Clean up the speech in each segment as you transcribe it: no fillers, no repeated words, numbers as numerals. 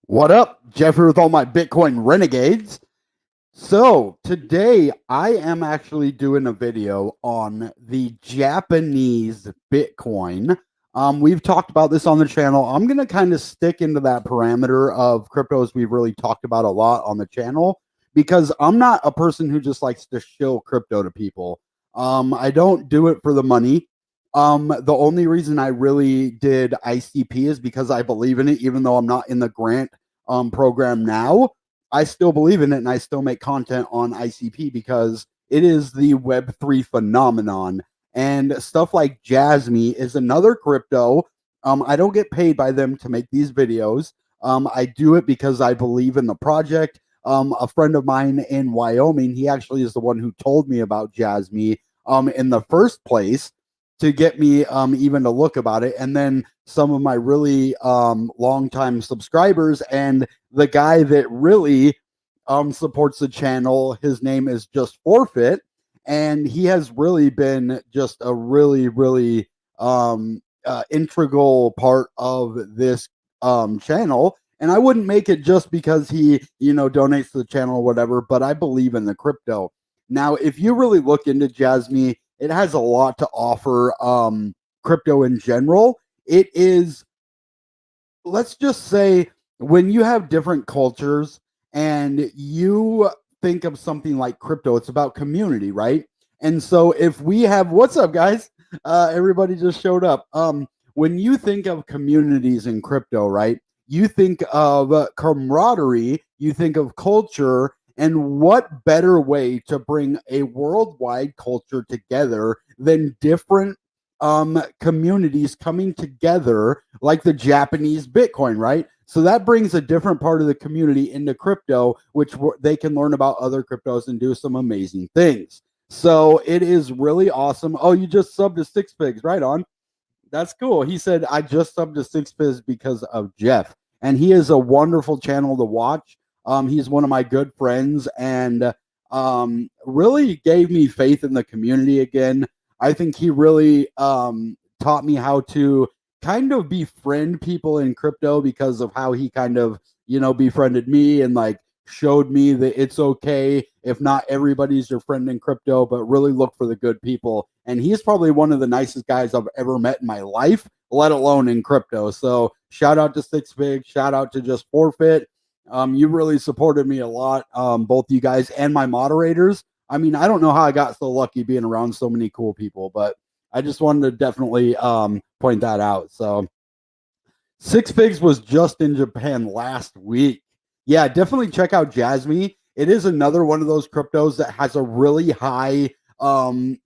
What up, Jeffrey, with all my Bitcoin renegades? So today I am actually doing a video on the Japanese Bitcoin. We've talked about this on the channel. I'm going to kind of stick into that parameter of cryptos we've really talked about a lot on the channel because I'm not a person who just likes to shill crypto to people. I don't do it for the money. The only reason I really did ICP is because I believe in it, even though I'm not in the grant program now. I still believe in it and I still make content on ICP because it is the Web3 phenomenon. And stuff like Jasmy is another crypto. I don't get paid by them to make these videos. I do it because I believe in the project. A friend of mine in Wyoming, he actually is the one who told me about Jasmy in the first place to get me even to look about it. And then some of my really longtime subscribers and the guy that really supports the channel, his name is Just Forfeit. And he has really been just a really integral part of this channel. And I wouldn't make it just because he, donates to the channel or whatever, but I believe in the crypto. Now, if you really look into Jasmy, it has a lot to offer crypto in general. It is, let's just say, when you have different cultures and you think of something like crypto, it's about community, right? And so if we have, what's up, guys? Everybody just showed up. When you think of communities in crypto, right? You think of camaraderie, you think of culture, and what better way to bring a worldwide culture together than different communities coming together like the Japanese Bitcoin, right? So that brings a different part of the community into crypto, which they can learn about other cryptos and do some amazing things. So it is really awesome. Oh, you just subbed to Six Pigs, right on. That's cool. He said, I just subbed to Six Pigs because of Jeff. And he is a wonderful channel to watch. He's one of my good friends and really gave me faith in the community again. I think he really taught me how to kind of befriend people in crypto because of how he kind of, befriended me and like showed me that it's okay if not everybody's your friend in crypto, but really look for the good people. And he's probably one of the nicest guys I've ever met in my life, let alone in crypto. So shout out to Six Big, shout out to Just Forfeit. You really supported me a lot, both you guys and my moderators. I mean, I don't know how I got so lucky being around so many cool people, but I just wanted to definitely point that out. So Six Figs was just in Japan last week. Yeah, definitely check out Jasmy. It is another one of those cryptos that has a really high all-time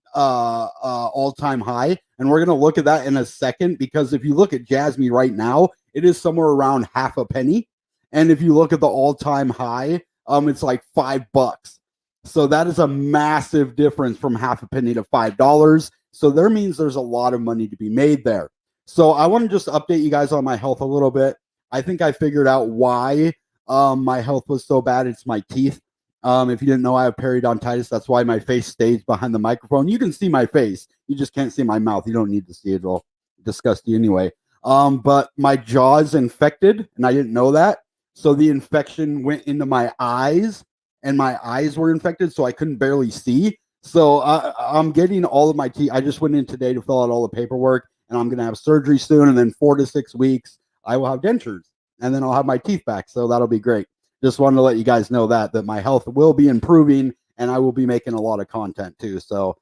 high. And we're going to look at that in a second because if you look at Jasmy right now, it is somewhere around half a penny. And if you look at the all-time high, it's like $5. So that is a massive difference from half a penny to $5. So there means there's a lot of money to be made there. So I want to just update you guys on my health a little bit. I think I figured out why my health was so bad. It's my teeth. If you didn't know, I have periodontitis. That's why my face stays behind the microphone. You can see my face. You just can't see my mouth. You don't need to see it. It'll disgust you anyway. But my jaw is infected, and I didn't know that. So the infection went into my eyes, and my eyes were infected, so I couldn't barely see. So I'm getting all of my teeth. I just went in today to fill out all the paperwork, and I'm going to have surgery soon. And then 4 to 6 weeks, I will have dentures, and then I'll have my teeth back. So that'll be great. Just wanted to let you guys know that my health will be improving, and I will be making a lot of content too. So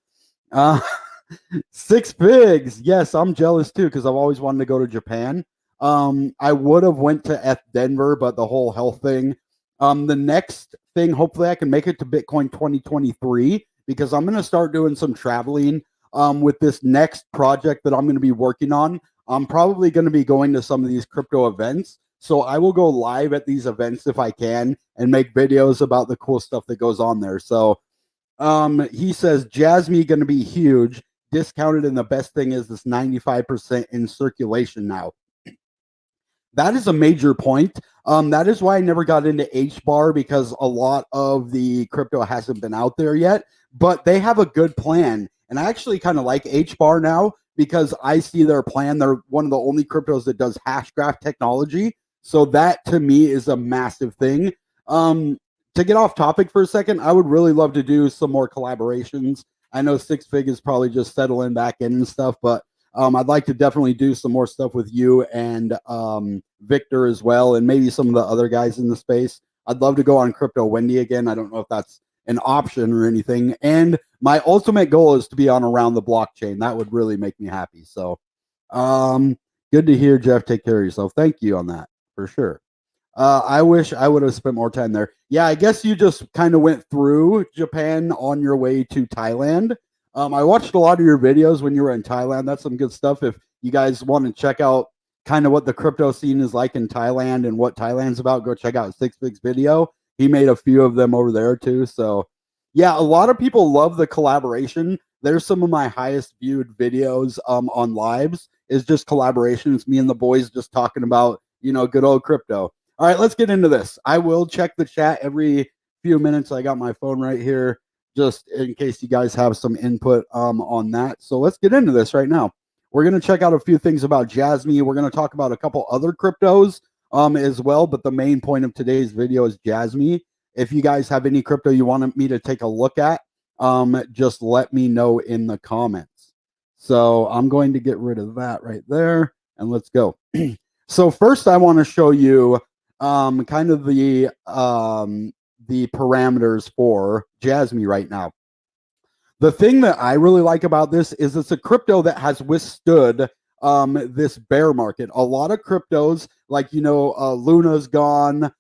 Six Pigs. Yes, I'm jealous too because I've always wanted to go to Japan. I would have went to Denver, but the whole health thing. The next thing, hopefully I can make it to Bitcoin 2023 because I'm going to start doing some traveling with this next project that I'm going to be working on. I'm probably going to be going to some of these crypto events. So I will go live at these events if I can and make videos about the cool stuff that goes on there. So he says, Jasmy going to be huge, discounted, and the best thing is this 95% in circulation now. That is a major point. That is why I never got into HBAR because a lot of the crypto hasn't been out there yet, but they have a good plan. And I actually kind of like HBAR now because I see their plan. They're one of the only cryptos that does hash graph technology. So that to me is a massive thing. To get off topic for a second, I would really love to do some more collaborations. I know Six Fig is probably just settling back in and stuff, but I'd like to definitely do some more stuff with you and Victor as well, and maybe some of the other guys in the space. I'd love to go on Crypto Wendy again. I don't know if that's an option or anything. And my ultimate goal is to be on Around the Blockchain. That would really make me happy. So good to hear, Jeff. Take care of yourself. Thank you on that for sure. I wish I would have spent more time there. Yeah, I guess you just kind of went through Japan on your way to Thailand. I watched a lot of your videos when you were in Thailand. That's some good stuff. If you guys want to check out kind of what the crypto scene is like in Thailand and what Thailand's about, go check out Six Fig's video. He made a few of them over there too. So yeah, a lot of people love the collaboration. There's some of my highest viewed videos on lives is just collaborations. Me and the boys just talking about, good old crypto. All right, let's get into this. I will check the chat every few minutes. I got my phone right here just in case you guys have some input on that. So let's get into this right now. We're going to check out a few things about Jasmy. We're going to talk about a couple other cryptos as well, but the main point of today's video is Jasmy. If you guys have any crypto you want me to take a look at, just let me know in the comments. So I'm going to get rid of that right there, and let's go. So first I want to show you kind of the parameters for Jasmy right now. The thing that I really like about this is it's a crypto that has withstood this bear market. A lot of cryptos, like, Luna's gone,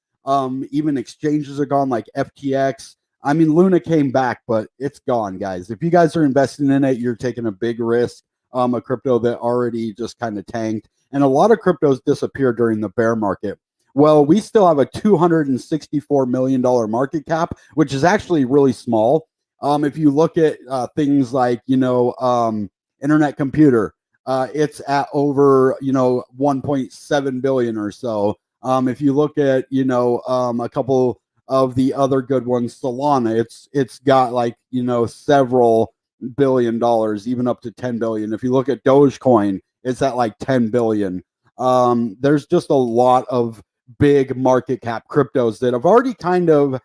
even exchanges are gone, like FTX. I mean, Luna came back, but it's gone, guys. If you guys are investing in it, you're taking a big risk. A crypto that already just kind of tanked. And a lot of cryptos disappeared during the bear market. Well, we still have a $264 million market cap, which is actually really small. If you look at things like, Internet Computer, it's at over, 1.7 billion or so. If you look at, a couple of the other good ones, Solana, it's got like, several $1 billion, even up to 10 billion. If you look at Dogecoin, it's at like 10 billion. There's just a lot of big market cap cryptos that have already kind of,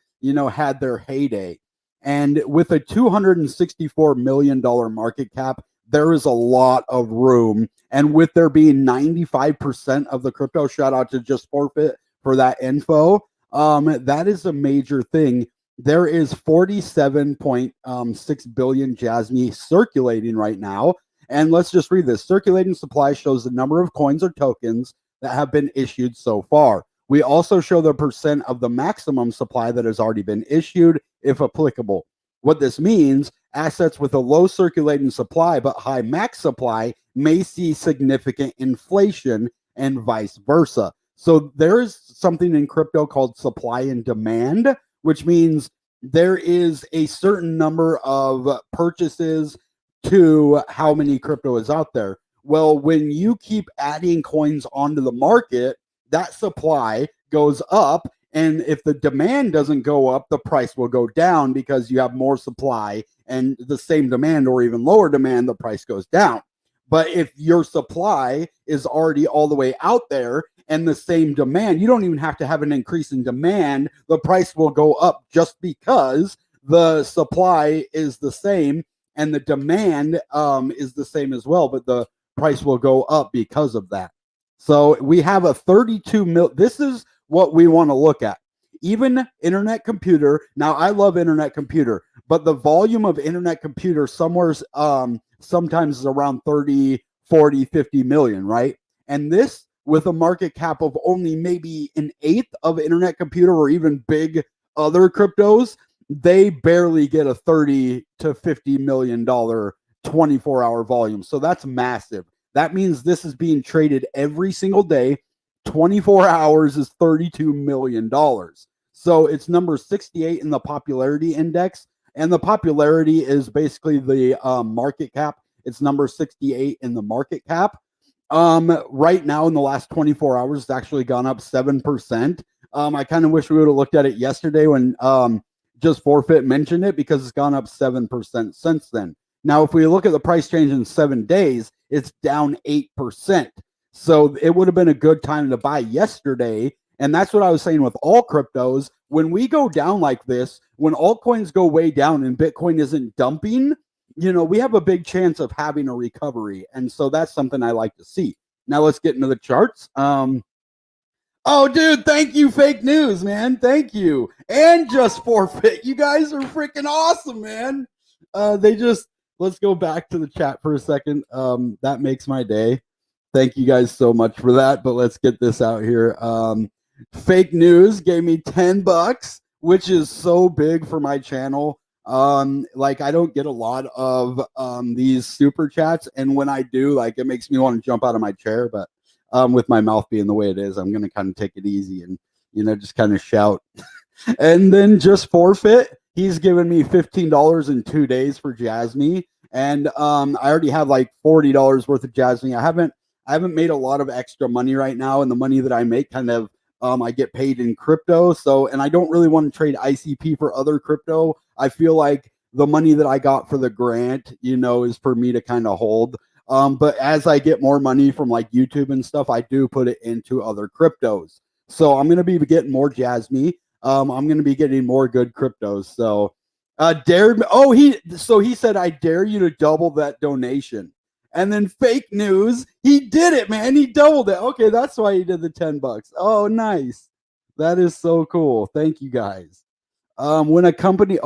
had their heyday. And with a $264 million market cap, there is a lot of room. And with there being 95% of the crypto, shout out to Just Forfeit for that info, that is a major thing. There is 47.6 billion Jasmy circulating right now. And let's just read this. Circulating supply shows the number of coins or tokens that have been issued so far. We also show the percent of the maximum supply that has already been issued, if applicable. What this means, assets with a low circulating supply but high max supply may see significant inflation and vice versa. So there is something in crypto called supply and demand, which means there is a certain number of purchases to how many crypto is out there. Well, when you keep adding coins onto the market, that supply goes up, and if the demand doesn't go up, the price will go down because you have more supply, and the same demand or even lower demand, the price goes down. But if your supply is already all the way out there and the same demand, you don't even have to have an increase in demand. The price will go up just because the supply is the same and the demand is the same as well, but the price will go up because of that. So we have a 32 mil. This is what we want to look at. Even Internet Computer. Now, I love Internet Computer, but the volume of Internet Computer sometimes is around 30, 40, 50 million, right? And this with a market cap of only maybe an eighth of Internet Computer or even big other cryptos, they barely get a 30 to $50 million 24-hour volume. So that's massive. That means this is being traded every single day. 24 hours is $32 million. So it's number 68 in the popularity index. And the popularity is basically the market cap. It's number 68 in the market cap. Right now, in the last 24 hours, it's actually gone up 7%. I kind of wish we would have looked at it yesterday when Just Forfeit mentioned it, because it's gone up 7% since then. Now, if we look at the price change in 7 days, it's down 8%. So it would have been a good time to buy yesterday. And that's what I was saying with all cryptos. When we go down like this, when altcoins go way down and Bitcoin isn't dumping, we have a big chance of having a recovery. And so that's something I like to see. Now let's get into the charts. Oh, dude, thank you, fake news, man. Thank you. And just forfeit. You guys are freaking awesome, man. Let's go back to the chat for a second. That makes my day. Thank you guys so much for that. But let's get this out here. Fake news gave me $10, which is so big for my channel. Like I don't get a lot of these super chats, and when I do, like it makes me want to jump out of my chair. But with my mouth being the way it is, I'm gonna kind of take it easy and just kind of shout. And then just forfeit. He's given me $15 in 2 days for Jasmy, and I already have like $40 worth of Jasmy. I haven't made a lot of extra money right now, and the money that I make kind of I get paid in crypto. So, and I don't really want to trade ICP for other crypto. I feel like the money that I got for the grant, is for me to kind of hold. But as I get more money from like YouTube and stuff, I do put it into other cryptos. So I'm going to be getting more Jasmy. I'm going to be getting more good cryptos. So he said, I dare you to double that donation. And then fake news, he did it, man. He doubled it. Okay, that's why he did the $10. Oh, nice. That is so cool. Thank you guys. When a company,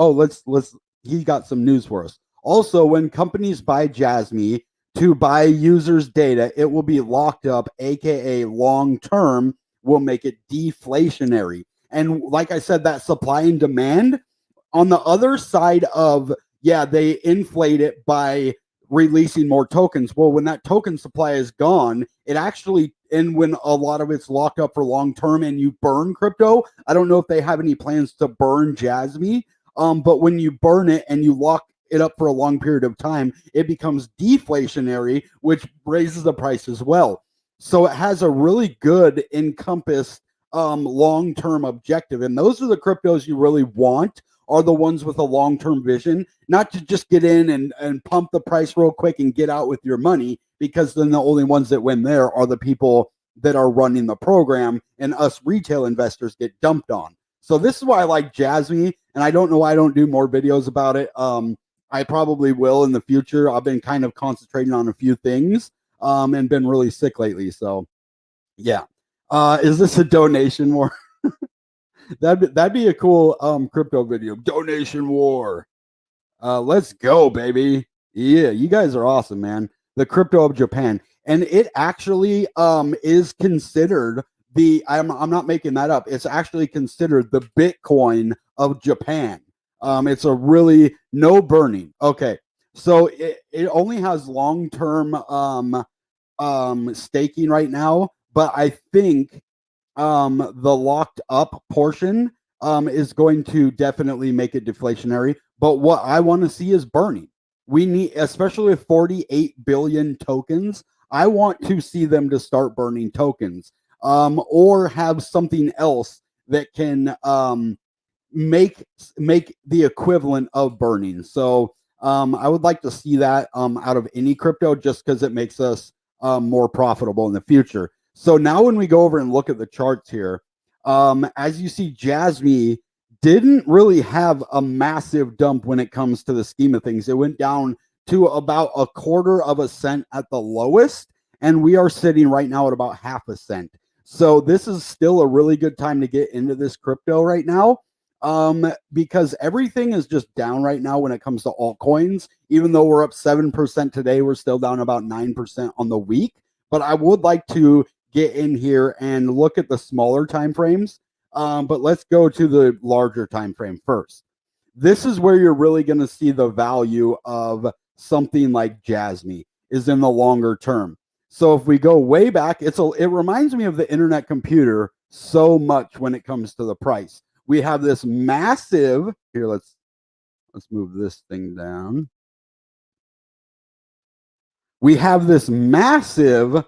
he got some news for us. Also, when companies buy Jasmy to buy users' data, it will be locked up, aka long term, will make it deflationary. And like I said, that supply and demand on the other side of, they inflate it by releasing more tokens. Well, when that token supply is gone, it actually, and when a lot of it's locked up for long term and you burn crypto, I don't know if they have any plans to burn Jasmy, but when you burn it and you lock it up for a long period of time, it becomes deflationary, which raises the price as well. So it has a really good encompassed long-term objective. And those are the cryptos you really want, are the ones with a long-term vision, not to just get in and pump the price real quick and get out with your money, because then the only ones that win there are the people that are running the program, and us retail investors get dumped on. So this is why I like Jasmy, and I don't know why I don't do more videos about it. I probably will in the future. I've been kind of concentrating on a few things and been really sick lately. So yeah. Is this a donation war? That'd be a cool crypto video. Donation war. Let's go, baby. Yeah, you guys are awesome, man. The crypto of Japan. And it actually is considered I'm not making that up. It's actually considered the Bitcoin of Japan. It's a really no burning. Okay. So it only has long-term staking right now, but I think the locked up portion is going to definitely make it deflationary. But what I want to see is burning. We need, especially with 48 billion tokens, I want to see them to start burning tokens, or have something else that can make the equivalent of burning. So I would like to see that out of any crypto, just because it makes us more profitable in the future. So now when we go over and look at the charts here, as you see, Jasmy didn't really have a massive dump when it comes to the scheme of things. It went down to about 1/4 cent at the lowest, and we are sitting right now at about 1/2 cent. So this is still a really good time to get into this crypto right now, because everything is just down right now when it comes to altcoins. Even though we're up 7% today, we're still down about 9% on the week. But I would like to get in here and look at the smaller time frames. But let's go to the larger time frame first. This is where you're really going to see the value of something like Jasmy, is in the longer term. So if we go way back, it reminds me of the internet computer so much when it comes to the price. We have this massive, here, let's move this thing down. We have this massive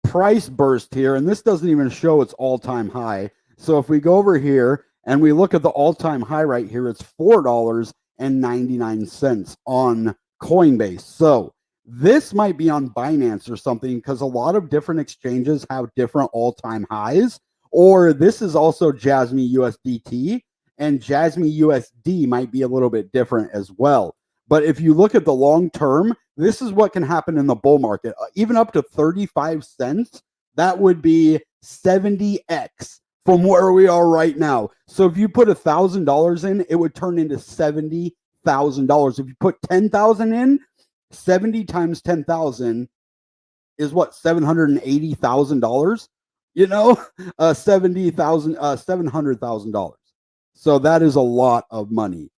price burst here, and this doesn't even show its all-time high. So if we go over here and we look at the all-time high right here, it's $4.99 on Coinbase. So This might be on Binance or something because a lot of different exchanges have different all-time highs. Or this is also Jasmy USDT, and Jasmy USD might be a little bit different as well. But if you look at the long term, this is what can happen in the bull market. Even up to 35 cents, that would be 70x from where we are right now. So if you put $1,000 in, it would turn into $70,000. If you put 10,000 in, 70 times 10,000 is what, $780,000? You know, $700,000. So that is a lot of money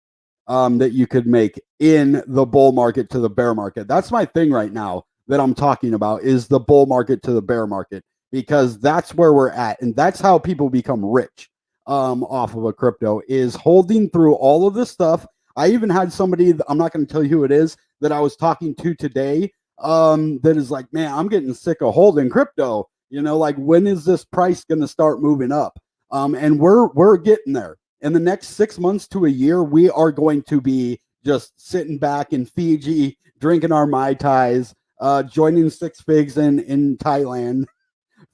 that you could make in the bull market to the bear market. That's my thing right now that I'm talking about, is the bull market to the bear market, because that's where we're at. And that's how people become rich off of a crypto, is holding through all of this stuff. I even had somebody, I'm not going to tell you who it is, that I was talking to today that is like, man, I'm getting sick of holding crypto. You know, like, when is this price going to start moving up? And we're getting there. In the next 6 months to a year, we are going to be just sitting back in Fiji, drinking our Mai Tais, joining Six Figs in Thailand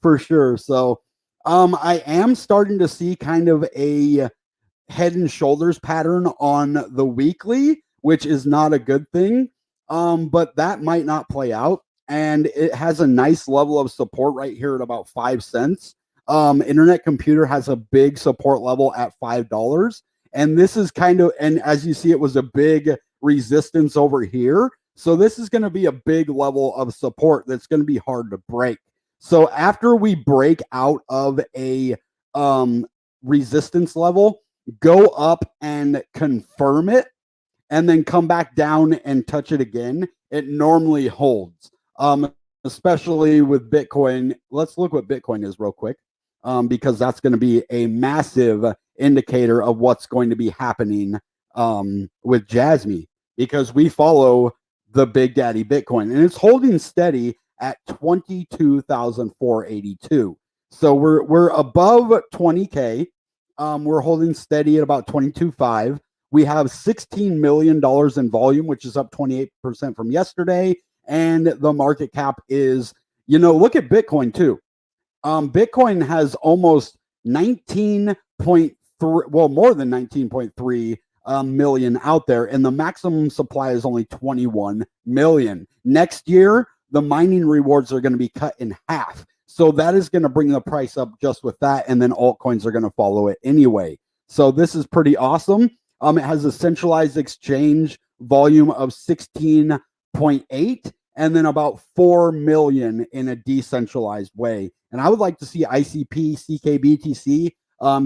for sure. So I am starting to see kind of a head and shoulders pattern on the weekly, which is not a good thing. But that might not play out. And it has a nice level of support right here at about 5 cents. Internet Computer has a big support level at $5. And this is kind of, and as you see, it was a big resistance over here. So this is going to be a big level of support that's going to be hard to break. So after we break out of a resistance level, go up and confirm it, and then come back down and touch it again, it normally holds. Especially with Bitcoin. Let's look what Bitcoin is real quick, because that's going to be a massive indicator of what's going to be happening with Jasmy, because we follow the Big Daddy Bitcoin, and it's holding steady at 22,482. So we're above 20K. We're holding steady at about 22.5. We have $16 million in volume, which is up 28% from yesterday. And the market cap is, you know, look at Bitcoin too. Bitcoin has almost 19.3, well, more than 19.3 million out there, and the maximum supply is only 21 million. Next year, the mining rewards are going to be cut in half. So that is going to bring the price up just with that, and then altcoins are going to follow it anyway. So this is pretty awesome. It has a centralized exchange volume of 16.8, and then about 4 million in a decentralized way. And I would like to see ICP, CKBTC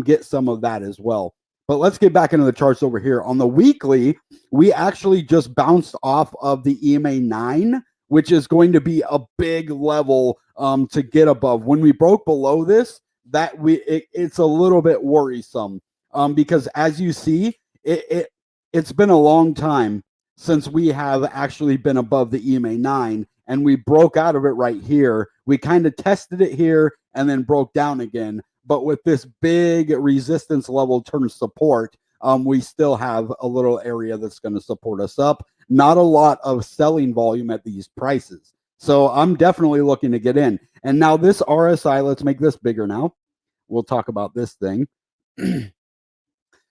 get some of that as well. But let's get back into the charts over here. On the weekly, we actually just bounced off of the EMA 9, which is going to be a big level to get above. When we broke below this, it's a little bit worrisome because, as you see, it's been a long time since we have actually been above the EMA 9, and we broke out of it right here. We kind of tested it here and then broke down again. But with this big resistance level turn support, we still have a little area that's going to support us up. Not a lot of selling volume at these prices. So I'm definitely looking to get in. And now this RSI, let's make this bigger now. We'll talk about this thing.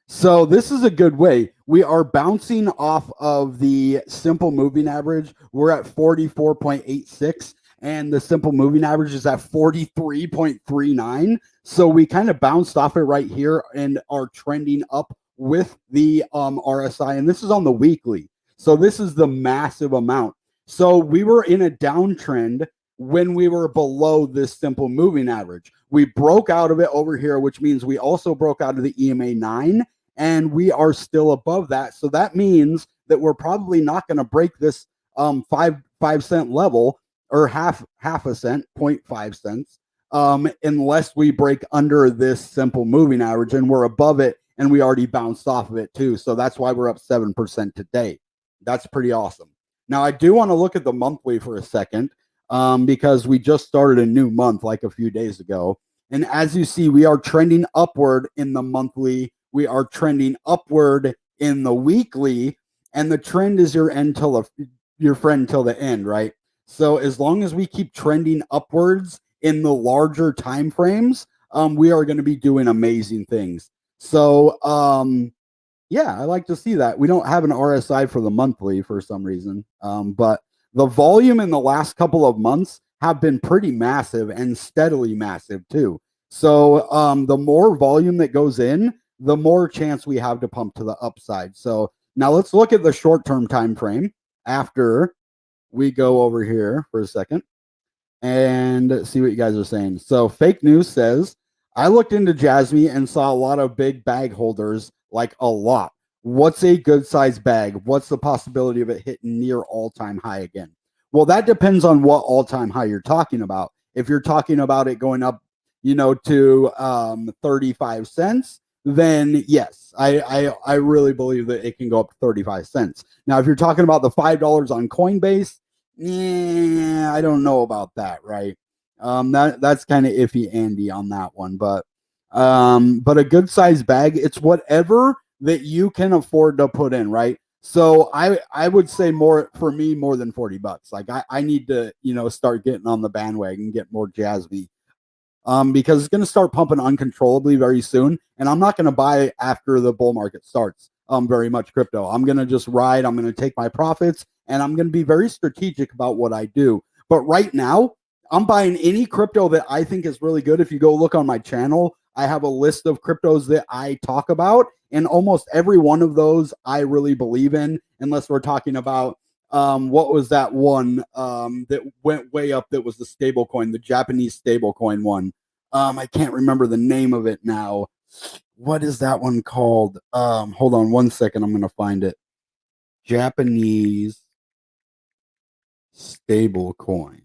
So this is a good way. We are bouncing off of the simple moving average. We're at 44.86, and the simple moving average is at 43.39. So we kind of bounced off it right here and are trending up with the RSI. And this is on the weekly. So this is the massive amount. So we were in a downtrend when we were below this simple moving average. We broke out of it over here, which means we also broke out of the EMA 9. And we are still above that. So that means that we're probably not going to break this 5 cent level, or half a cent, 0.5 cents, unless we break under this simple moving average, and we're above it, and we already bounced off of it too. So that's why we're up 7% today. That's pretty awesome. Now, I do want to look at the monthly for a second because we just started a new month like a few days ago. And as you see, we are trending upward in the monthly. We are trending upward in the weekly, and the trend is your end till your friend till the end, right? So as long as we keep trending upwards in the larger time frames, we are going to be doing amazing things. So yeah, I like to see that. We don't have an RSI for the monthly for some reason, but the volume in the last couple of months have been pretty massive and steadily massive too. So the more volume that goes in, the more chance we have to pump to the upside. So now let's look at the short-term time frame after we go over here for a second and see what you guys are saying. So fake news says, I looked into Jasmy and saw a lot of big bag holders, like a lot. What's a good size bag? What's the possibility of it hitting near all-time high again? Well, that depends on what all-time high you're talking about. If you're talking about it going up, to 35 cents, then yes, I really believe that it can go up to 35 cents. Now, if you're talking about the $5 on Coinbase, yeah, I don't know about that, right? That's kind of iffy, Andy, on that one. But a good sized bag, it's whatever that you can afford to put in, right? So I would say more for me, more than $40. Like I need to, start getting on the bandwagon, get more Jasmy. Because it's going to start pumping uncontrollably very soon. And I'm not going to buy after the bull market starts very much crypto. I'm going to just ride. I'm going to take my profits and I'm going to be very strategic about what I do. But right now, I'm buying any crypto that I think is really good. If you go look on my channel, I have a list of cryptos that I talk about. And almost every one of those I really believe in, unless we're talking about what was that one that went way up that was the stable coin, the Japanese stable coin one. I can't remember the name of it now. What is that one called? Hold on one second. I'm going to find it. Japanese stable coin.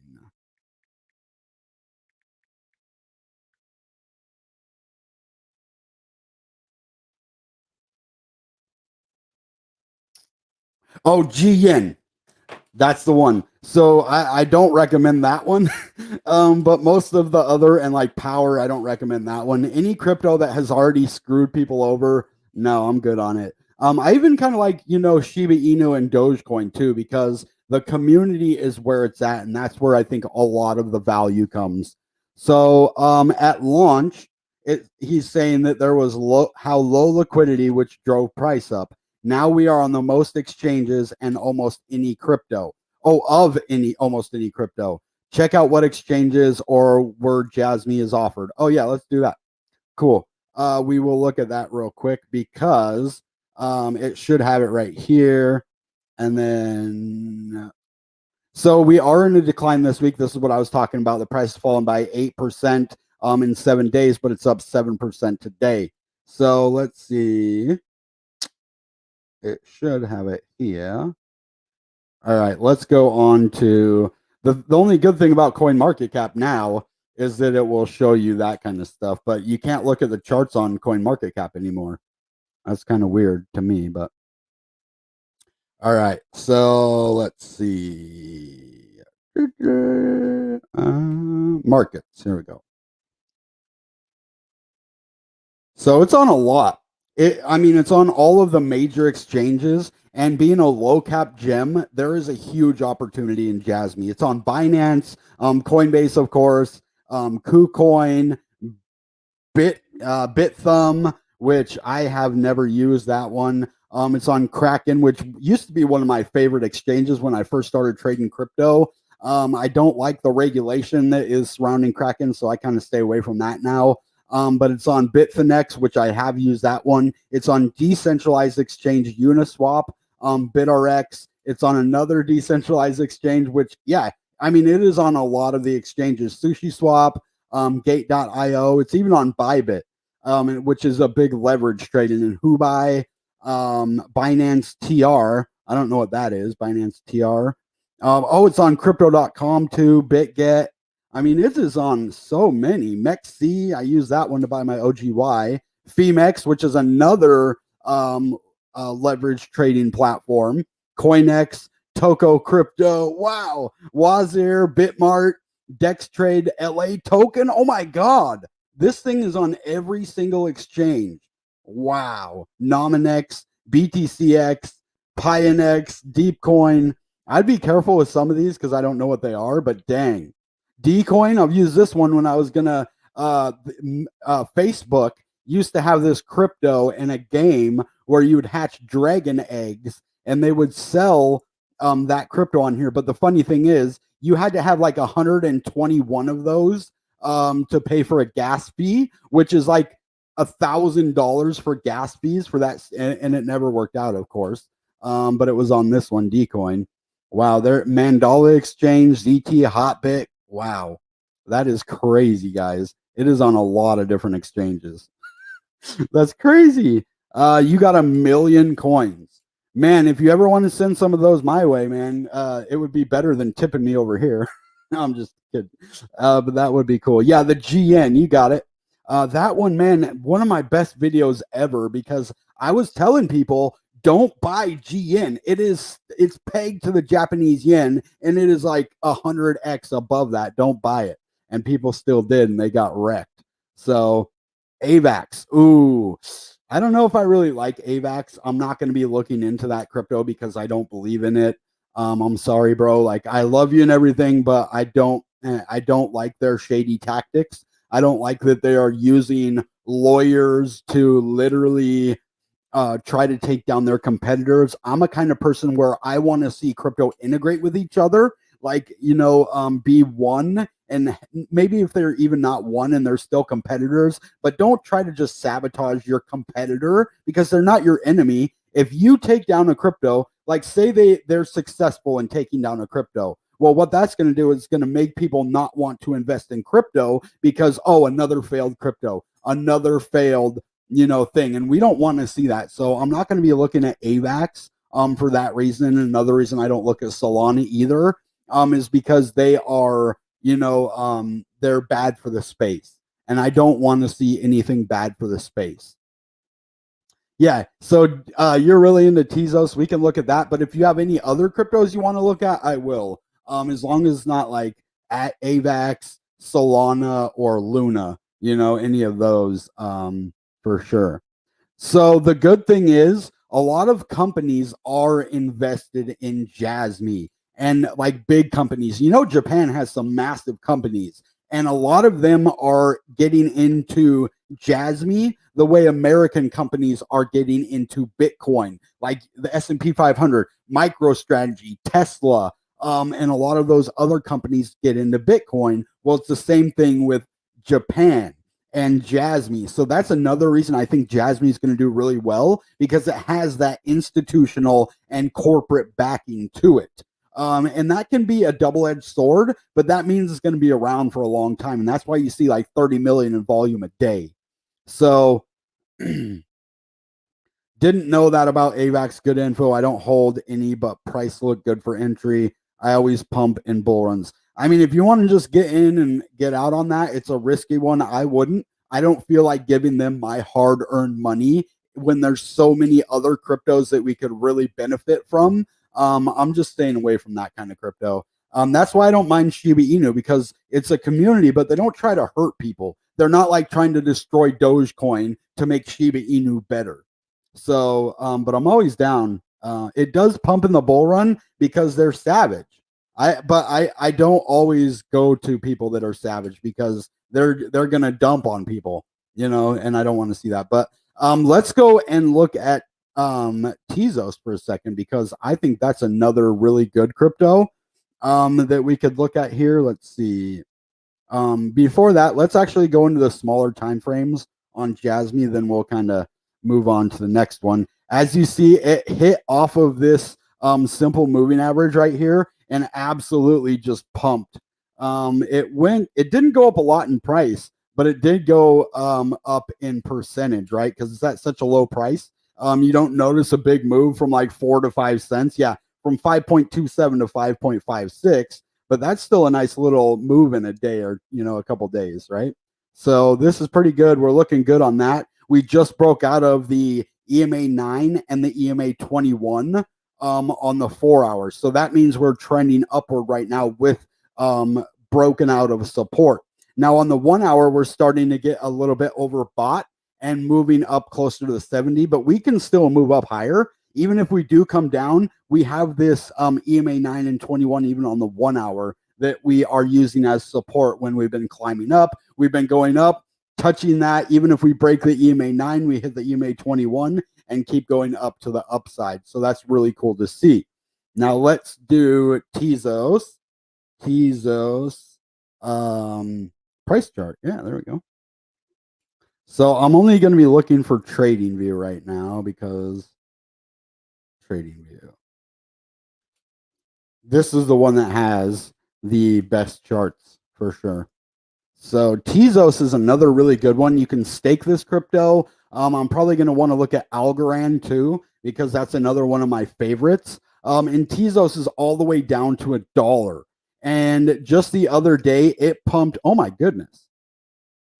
Oh, G Yen. That's the one. So I don't recommend that one. But most of the other and like power, I don't recommend that one. Any crypto that has already screwed people over, no, I'm good on it. I even kind of like, Shiba Inu and Dogecoin too, because the community is where it's at, and that's where I think a lot of the value comes. So at launch, he's saying that there was how low liquidity, which drove price up. Now we are on the most exchanges and almost any crypto. Oh, of any almost any crypto. Check out what exchanges or where Jasmy is offered. Oh yeah, let's do that. Cool. We will look at that real quick because it should have it right here. And then so we are in a decline this week. This is what I was talking about. The price has fallen by 8% in 7 days, but it's up 7% today. So let's see. It should have it here. All right, let's go on to the only good thing about CoinMarketCap now is that it will show you that kind of stuff, but you can't look at the charts on CoinMarketCap anymore. That's kind of weird to me, but all right. So let's see. Markets. Here we go. So it's on a lot. It's on all of the major exchanges. And being a low cap gem, there is a huge opportunity in Jasmy. It's on Binance, Coinbase, of course, KuCoin, BitThumb, which I have never used that one. It's on Kraken, which used to be one of my favorite exchanges when I first started trading crypto. I don't like the regulation that is surrounding Kraken, so I kind of stay away from that now. But it's on Bitfinex, which I have used that one. It's on decentralized exchange Uniswap, BitRX. It's on another decentralized exchange, which, yeah, it is on a lot of the exchanges. SushiSwap, Gate.io. It's even on Bybit, which is a big leverage trading in Hubai, Binance TR. I don't know what that is, Binance TR. It's on Crypto.com too, BitGet. It is on so many. MEXC, I use that one to buy my OGY. Femex, which is another leverage trading platform. Coinex, Toko Crypto, wow. Wazir, Bitmart, Dextrade, LA Token. Oh my God. This thing is on every single exchange. Wow. Nominex, BTCX, Pionex, Deepcoin. I'd be careful with some of these because I don't know what they are, but dang. Dcoin, I've used this one when I was gonna Facebook used to have this crypto in a game where you would hatch dragon eggs and they would sell that crypto on here. But the funny thing is you had to have like 121 of those to pay for a gas fee, which is like $1,000 for gas fees for that, and it never worked out, of course. But it was on this one, Dcoin. Wow, there Mandala Exchange, ZT, Hotbit. Wow, that is crazy, guys. It is on a lot of different exchanges. That's crazy. You got 1 million coins. Man, if you ever want to send some of those my way, man, it would be better than tipping me over here. No, I'm just kidding. But that would be cool. Yeah, the GN, you got it. That one, man, one of my best videos ever because I was telling people don't buy GN. It's pegged to the Japanese yen and it is like 100x above that. Don't buy it. And people still did and they got wrecked. So AVAX. Ooh, I don't know if I really like AVAX. I'm not going to be looking into that crypto because I don't believe in it. I'm sorry, bro. Like I love you and everything, but I don't like their shady tactics. I don't like that they are using lawyers to literally try to take down their competitors. I'm a kind of person where I want to see crypto integrate with each other, like, be one. And maybe if they're even not one and they're still competitors, but don't try to just sabotage your competitor because they're not your enemy. If you take down a crypto, like say they're successful in taking down a crypto, well, what that's going to do is going to make people not want to invest in crypto because, oh, another failed crypto, another failed thing. And we don't want to see that. So I'm not going to be looking at AVAX for that reason. And another reason I don't look at Solana either is because they are, they're bad for the space. And I don't want to see anything bad for the space. Yeah. So you're really into Tezos. We can look at that. But if you have any other cryptos you want to look at, I will. As long as it's not like at AVAX, Solana, or Luna, any of those. For sure. So the good thing is a lot of companies are invested in Jasmy and like big companies. Japan has some massive companies and a lot of them are getting into Jasmy the way American companies are getting into Bitcoin, like the S&P 500, MicroStrategy, Tesla, and a lot of those other companies get into Bitcoin. Well, it's the same thing with Japan and Jasmy. So that's another reason I think Jasmy is going to do really well because it has that institutional and corporate backing to it. And that can be a double-edged sword, but that means it's going to be around for a long time. And that's why you see like 30 million in volume a day. So didn't know that about AVAX. Good info. I don't hold any, but price look good for entry. I always pump in bull runs. I mean, if you want to just get in and get out on that, it's a risky one. I wouldn't. I don't feel like giving them my hard-earned money when there's so many other cryptos that we could really benefit from. I'm just staying away from that kind of crypto. That's why I don't mind Shiba Inu because it's a community, but they don't try to hurt people. They're not like trying to destroy Dogecoin to make Shiba Inu better. So, but I'm always down. It does pump in the bull run because they're savage. I don't always go to people that are savage because they're gonna dump on people, and I don't want to see that. But let's go and look at Tezos for a second because I think that's another really good crypto that we could look at here. Let's see. Before that, let's actually go into the smaller time frames on Jasmy, then we'll kind of move on to the next one. As you see, it hit off of this simple moving average right here and absolutely just pumped. It didn't go up a lot in price, but it did go up in percentage, right? Because it's at such a low price. You don't notice a big move from like 4 to 5 cents. Yeah, from 5.27 to 5.56, but that's still a nice little move in a day or, a couple days, right? So this is pretty good. We're looking good on that. We just broke out of the EMA 9 and the EMA 21 on the 4 hours. So that means we're trending upward right now with broken out of support. Now on the 1 hour, we're starting to get a little bit overbought and moving up closer to the 70, but we can still move up higher. even if we do come down, we have this EMA 9 and 21 even on the 1 hour that we are using as support when we've been climbing up. We've been going up, touching that. Even if we break the EMA 9, we hit the EMA 21 and keep going up to the upside. So that's really cool to see. Now let's do Tezos. Price chart. Yeah, there we go. So I'm only going to be looking for trading view right now because trading view. This is the one that has the best charts for sure. So Tezos is another really good one. You can stake this crypto. I'm probably going to want to look at Algorand too, because that's another one of my favorites. And Tezos is all the way down to $1. And just the other day, it pumped. Oh my goodness.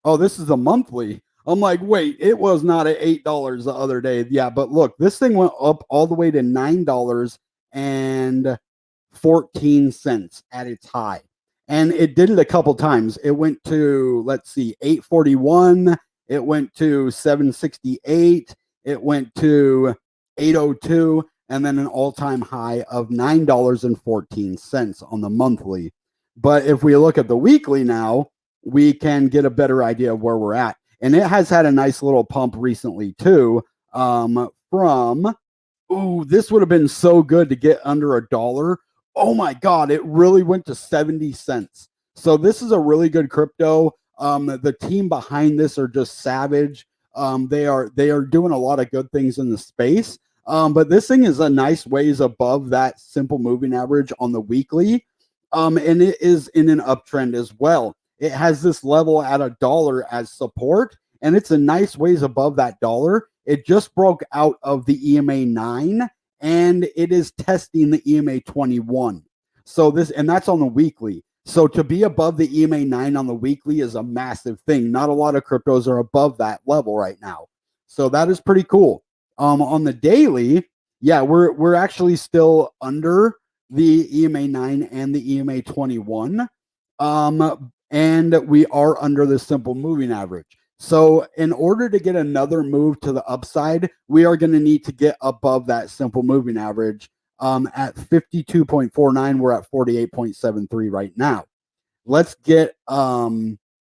Oh, this is a monthly. I'm like, wait, it was not at $8 the other day. Yeah, but look, this thing went up all the way to $9.14 at its high. And it did it a couple times. It went to, let's see, 841. It went to 768. It went to 802. And then an all-time high of $9.14 on the monthly. But if we look at the weekly now, we can get a better idea of where we're at. And it has had a nice little pump recently too. This would have been so good to get under $1. Oh my God, it really went to 70 cents. So this is a really good crypto. The team behind this are just savage. They are doing a lot of good things in the space. But this thing is a nice ways above that simple moving average on the weekly. And it is in an uptrend as well. It has this level at $1 as support, and it's a nice ways above that $1. It just broke out of the EMA 9, and it is testing the EMA 21. So that's on the weekly. So to be above the EMA 9 on the weekly is a massive thing. Not a lot of cryptos are above that level right now. So that is pretty cool. On the daily, yeah, we're actually still under the EMA 9 and the EMA 21. And we are under the simple moving average. So in order to get another move to the upside, we are going to need to get above that simple moving average at 52.49. We're at 48.73 right now. Let's get, I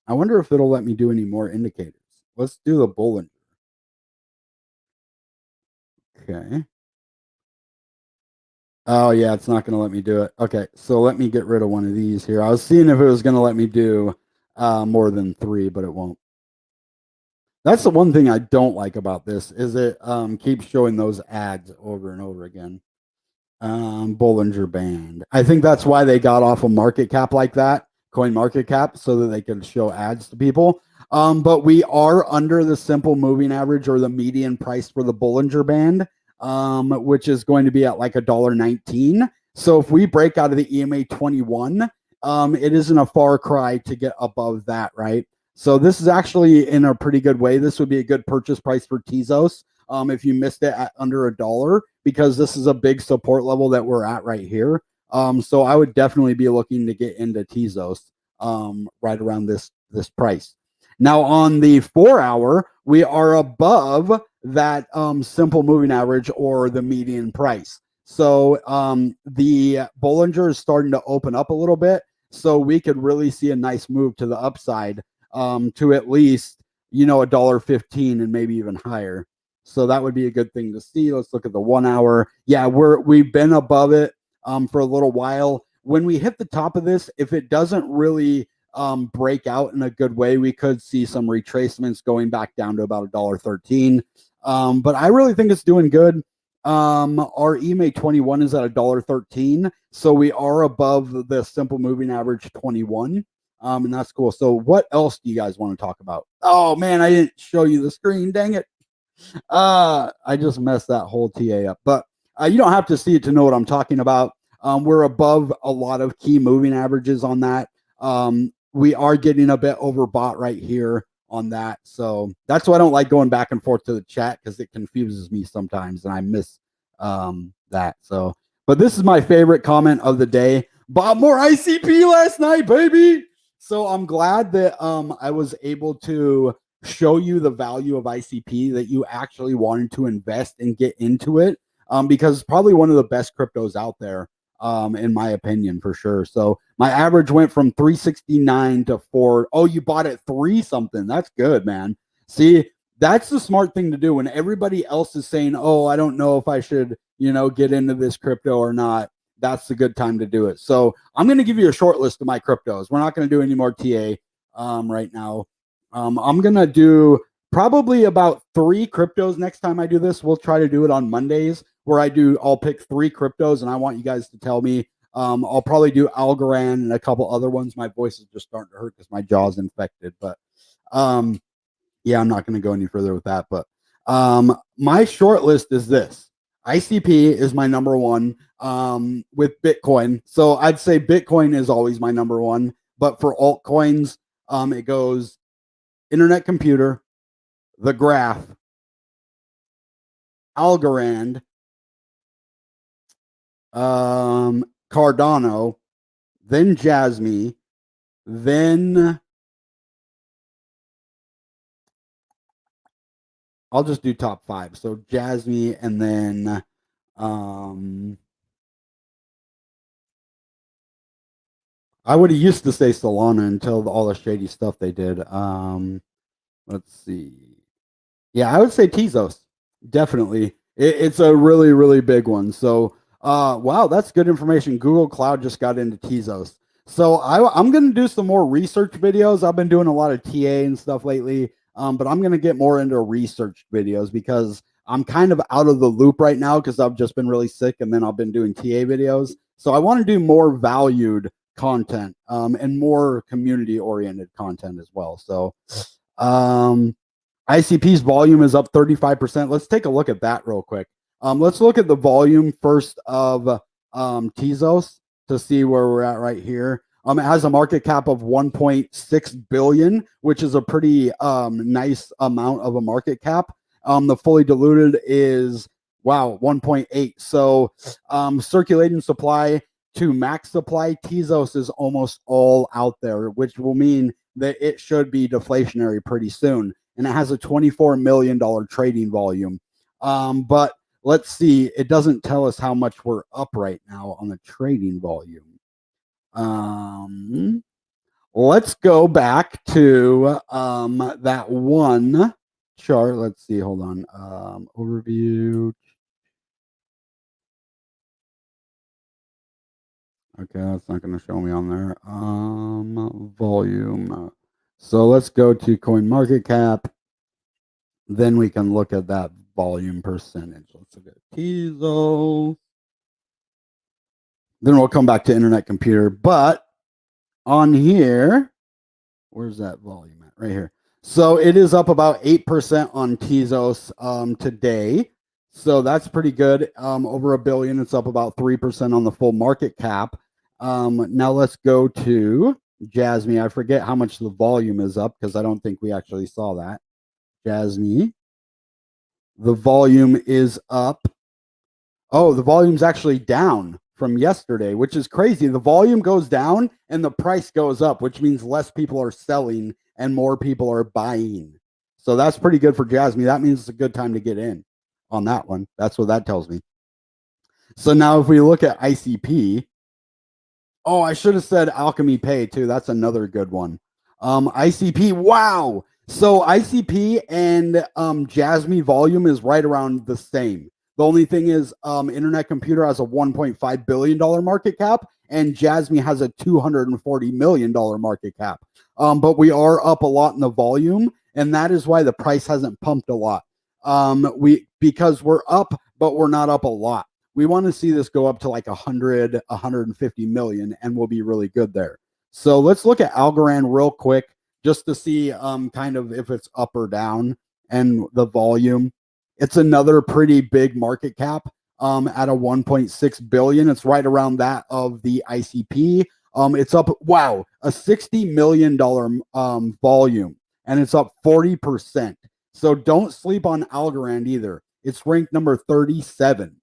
wonder if it'll let me do any more indicators. Let's do the Bollinger. Okay. Oh, yeah, it's not going to let me do it. Okay, so let me get rid of one of these here. I was seeing if it was going to let me do more than 3, but it won't. That's the one thing I don't like about this is it keeps showing those ads over and over again. Bollinger Band. I think that's why they got off a market cap like that, coin market cap, so that they could show ads to people. But we are under the simple moving average or the median price for the Bollinger Band. Which is going to be at like $1.19. So if we break out of the EMA 21, it isn't a far cry to get above that, right? So this is actually in a pretty good way. This would be a good purchase price for Tezos if you missed it at under $1, because this is a big support level that we're at right here. So I would definitely be looking to get into Tezos right around this price. Now on the 4 hour, we are above that simple moving average or the median price. So the Bollinger is starting to open up a little bit. So we could really see a nice move to the upside to at least, $1.15 and maybe even higher. So that would be a good thing to see. Let's look at the 1 hour. Yeah, we've been above it for a little while. When we hit the top of this, if it doesn't really break out in a good way, we could see some retracements going back down to about $1.13. But I really think it's doing good. Our EMA 21 is at $1.13, so we are above the simple moving average 21. And that's cool. So what else do you guys want to talk about? Oh man, I didn't show you the screen. Dang it. I just messed that whole TA up. But you don't have to see it to know what I'm talking about. We're above a lot of key moving averages on that. We are getting a bit overbought right here on that. So that's why I don't like going back and forth to the chat, because it confuses me sometimes and I miss that. So, but this is my favorite comment of the day. Bought more ICP last night, baby. So I'm glad that I was able to show you the value of ICP, that you actually wanted to invest and get into it. because it's probably one of the best cryptos out there, in my opinion, for sure. So my average went from 369 to 4. Oh, you bought at 3 something. That's good, man. See, that's the smart thing to do when everybody else is saying, oh, I don't know if I should, get into this crypto or not. That's the good time to do it. So I'm going to give you a short list of my cryptos. We're not going to do any more TA right now. I'm going to do probably about 3 cryptos next time I do this. We'll try to do it on Mondays where I'll pick 3 cryptos and I want you guys to tell me. I'll probably do Algorand and a couple other ones. My voice is just starting to hurt because my jaw's infected. But yeah, I'm not going to go any further with that. But my short list is this. ICP is my number one with Bitcoin. So I'd say Bitcoin is always my number one. But for altcoins, it goes Internet Computer, The Graph, Algorand, Cardano, then Jasmy, then I'll just do top 5. So Jasmy, and then I would have used to say Solana until all the shady stuff they did. Let's see. Yeah, I would say Tezos. Definitely. It's a really, really big one. So wow, that's good information. Google Cloud just got into Tezos. So I'm going to do some more research videos. I've been doing a lot of TA and stuff lately, but I'm going to get more into research videos because I'm kind of out of the loop right now because I've just been really sick and then I've been doing TA videos. So I want to do more valued content and more community-oriented content as well. So ICP's volume is up 35%. Let's take a look at that real quick. Let's look at the volume first of Tezos to see where we're at right here. It has a market cap of 1.6 billion, which is a pretty nice amount of a market cap. The fully diluted is 1.8. So circulating supply to max supply, Tezos is almost all out there, which will mean that it should be deflationary pretty soon. And it has a $24 million trading volume. But let's see, it doesn't tell us how much we're up right now on the trading volume. Let's go back to that one chart. Let's see, hold on. Overview. Okay, that's not going to show me on there. Volume. So let's go to coin market cap. Then we can look at that volume percentage. Let's look at Tezos. Then we'll come back to Internet Computer. But on here, where's that volume at? Right here. So it is up about 8% on Tezos today. So that's pretty good. Over $1 billion. It's up about 3% on the full market cap. Now let's go to Jasmy. I forget how much the volume is up because I don't think we actually saw that. Jasmy. The volume is up. Oh, the volume's actually down from yesterday, which is crazy. The volume goes down and the price goes up, which means less people are selling and more people are buying. So that's pretty good for Jasmy. That means it's a good time to get in on that one. That's what that tells me. So now if we look at ICP, oh, I should have said Alchemy Pay too. That's another good one. ICP, wow. So ICP and Jasmy volume is right around the same. The only thing is Internet Computer has a $1.5 billion market cap and Jasmy has a $240 million market cap. But we are up a lot in the volume, and that is why the price hasn't pumped a lot. Because we're up, but we're not up a lot. We want to see this go up to like 100, 150 million, and we'll be really good there. So let's look at Algorand real quick just to see kind of if it's up or down and the volume. It's another pretty big market cap at a 1.6 billion. It's right around that of the ICP. It's up, wow, a $60 million volume, and it's up 40%. So don't sleep on Algorand either. It's ranked number 37.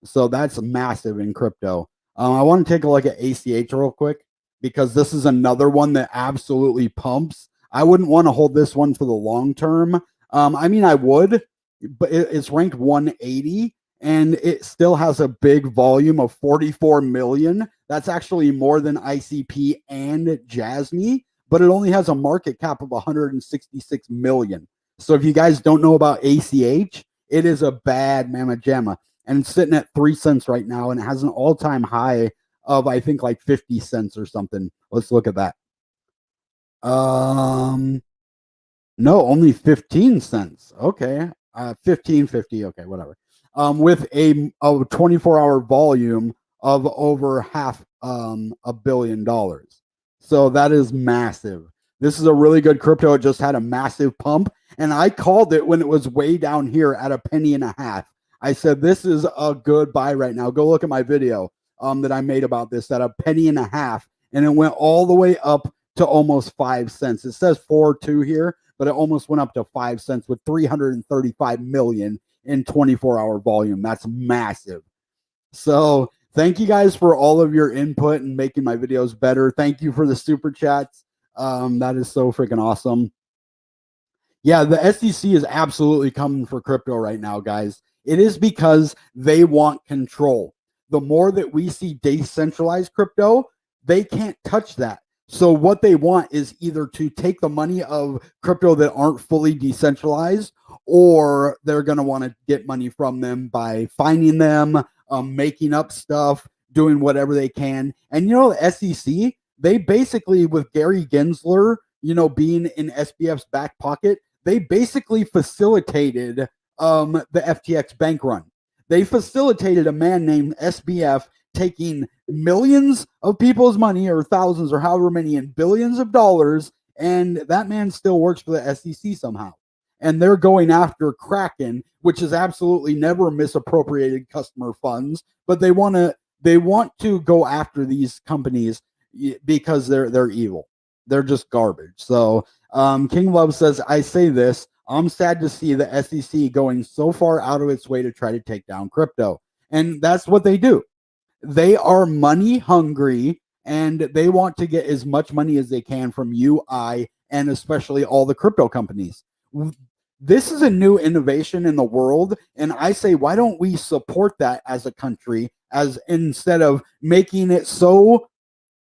So that's massive in crypto. I want to take a look at ACH real quick because this is another one that absolutely pumps. I wouldn't want to hold this one for the long term. I mean, I would, but it's ranked 180 and it still has a big volume of 44 million. That's actually more than ICP and Jasmy, but it only has a market cap of 166 million. So if you guys don't know about ACH, it is a bad mamma jamma, and it's sitting at 3 cents right now, and it has an all-time high of, I think, like 50 cents or something. Let's look at that. No, only 15 cents. Okay. 15.50. Okay, whatever. With a 24-hour volume of over half $1 billion. So that is massive. This is a really good crypto. It just had a massive pump, and I called it when it was way down here at $0.015. I said, this is a good buy right now. Go look at my video that I made about this at $0.015, and it went all the way up to almost 5 cents. It says 4.2 here, but it almost went up to 5 cents with 335 million in 24-hour volume. That's massive. So thank you guys for all of your input and making my videos better. Thank you for the super chats. That is so freaking awesome. Yeah, the SEC is absolutely coming for crypto right now, guys. It is because they want control. The more that we see decentralized crypto, they can't touch that. So what they want is either to take the money of crypto that aren't fully decentralized, or they're going to want to get money from them by fining them, making up stuff, doing whatever they can. And, the SEC, they basically, with Gary Gensler, being in SBF's back pocket, they basically facilitated the FTX bank run. They facilitated a man named SBF taking millions of people's money, or thousands, or however many, and billions of dollars, and that man still works for the SEC somehow. And they're going after Kraken, which is absolutely never misappropriated customer funds, but they want to go after these companies because they're evil. They're just garbage. So King Love says, I say this, I'm sad to see the SEC going so far out of its way to try to take down crypto. And that's what they do. They are money hungry, and they want to get as much money as they can from you, and especially all the crypto companies. This is a new innovation in the world, and I say, why don't we support that as a country, as instead of making it so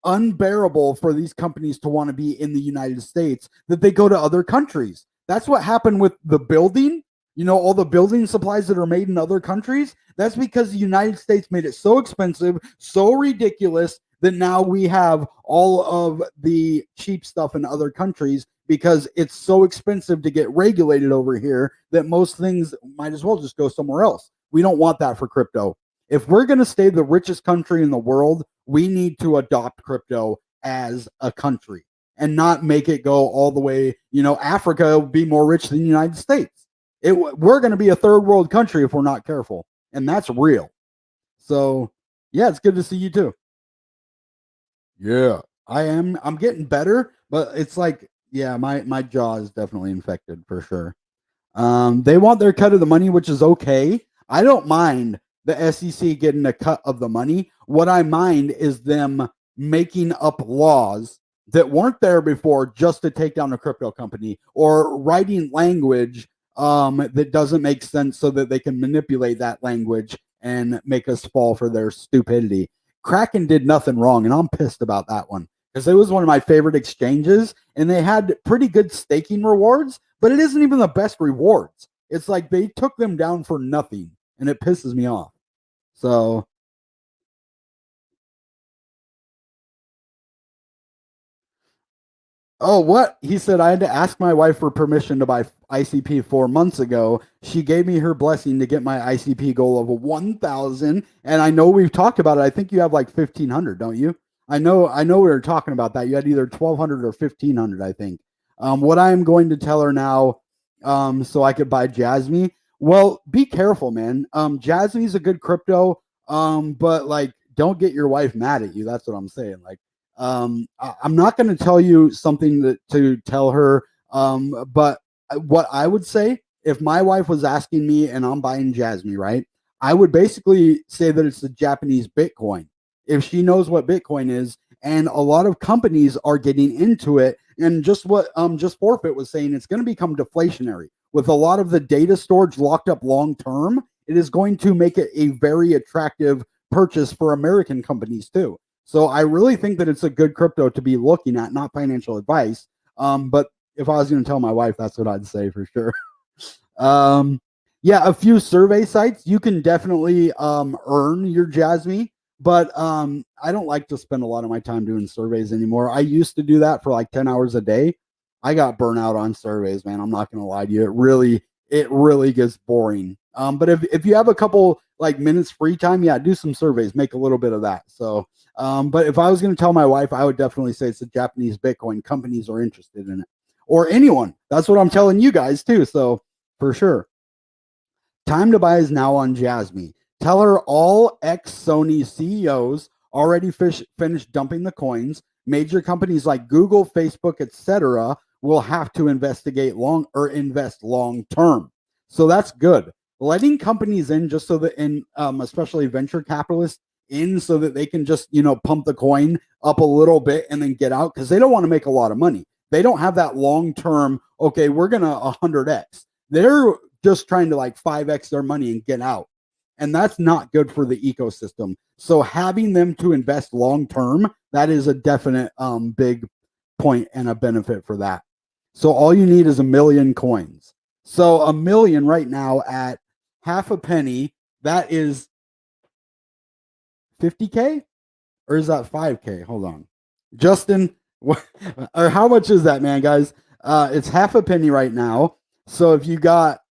unbearable for these companies to want to be in the United States that they go to other countries. That's what happened with the building. All the building supplies that are made in other countries, that's because the United States made it so expensive, so ridiculous, that now we have all of the cheap stuff in other countries because it's so expensive to get regulated over here that most things might as well just go somewhere else. We don't want that for crypto. If we're going to stay the richest country in the world, we need to adopt crypto as a country and not make it go all the way. Africa will be more rich than the United States. We're going to be a third world country if we're not careful, and that's real. So yeah, it's good to see you too. Yeah, I'm getting better, but it's like, yeah, my jaw is definitely infected for sure. They want their cut of the money, which is okay. I don't mind the SEC getting a cut of the money. What I mind is them making up laws that weren't there before just to take down a crypto company, or writing language that doesn't make sense so that they can manipulate that language and make us fall for their stupidity. Kraken did nothing wrong, and I'm pissed about that one because it was one of my favorite exchanges, and they had pretty good staking rewards, but it isn't even the best rewards. It's like they took them down for nothing, and it pisses me off. So oh, what? He said, I had to ask my wife for permission to buy ICP 4 months ago. She gave me her blessing to get my ICP goal of 1,000. And I know we've talked about it. I think you have like 1,500, don't you? I know we were talking about that. You had either 1,200 or 1,500, I think. What I'm going to tell her now, so I could buy Jasmy. Well, be careful, man. Jasmy's a good crypto, but like, don't get your wife mad at you. That's what I'm saying. Like, I'm not going to tell you something to tell her, but what I would say, if my wife was asking me and I'm buying Jasmy, right, I would basically say that it's the Japanese Bitcoin. If she knows what Bitcoin is, and a lot of companies are getting into it, and just what just Forfeit was saying, it's going to become deflationary with a lot of the data storage locked up long term. it is going to make it a very attractive purchase for American companies too. So I really think that it's a good crypto to be looking at, not financial advice. But if I was going to tell my wife, that's what I'd say for sure. Yeah, a few survey sites, you can definitely earn your Jasmy, but I don't like to spend a lot of my time doing surveys anymore. I used to do that for like 10 hours a day. I got burnt out on surveys, man. I'm not gonna lie to you. It really gets boring. But if you have a couple like minutes free time, yeah, do some surveys, make a little bit of that. So but if I was gonna tell my wife, I would definitely say it's the Japanese Bitcoin companies are interested in it. Or anyone. That's what I'm telling you guys too. So for sure. Time to buy is now on Jasmy. Tell her all ex-Sony CEOs already finished dumping the coins. Major companies like Google, Facebook, etc., will have to invest long term. So that's good. Letting companies in just so that, especially venture capitalists, in so that they can just pump the coin up a little bit and then get out because they don't want to make a lot of money. They don't have that long term. Okay, we're gonna 100x. They're just trying to like 5x their money and get out. And that's not good for the ecosystem. So having them to invest long term, that is a definite big point and a benefit for that. So all you need is 1 million coins. So 1 million right now at half a penny, that is 50K? Or is that 5K? Hold on. Justin, or how much is that, man, guys? It's half a penny right now. So if you got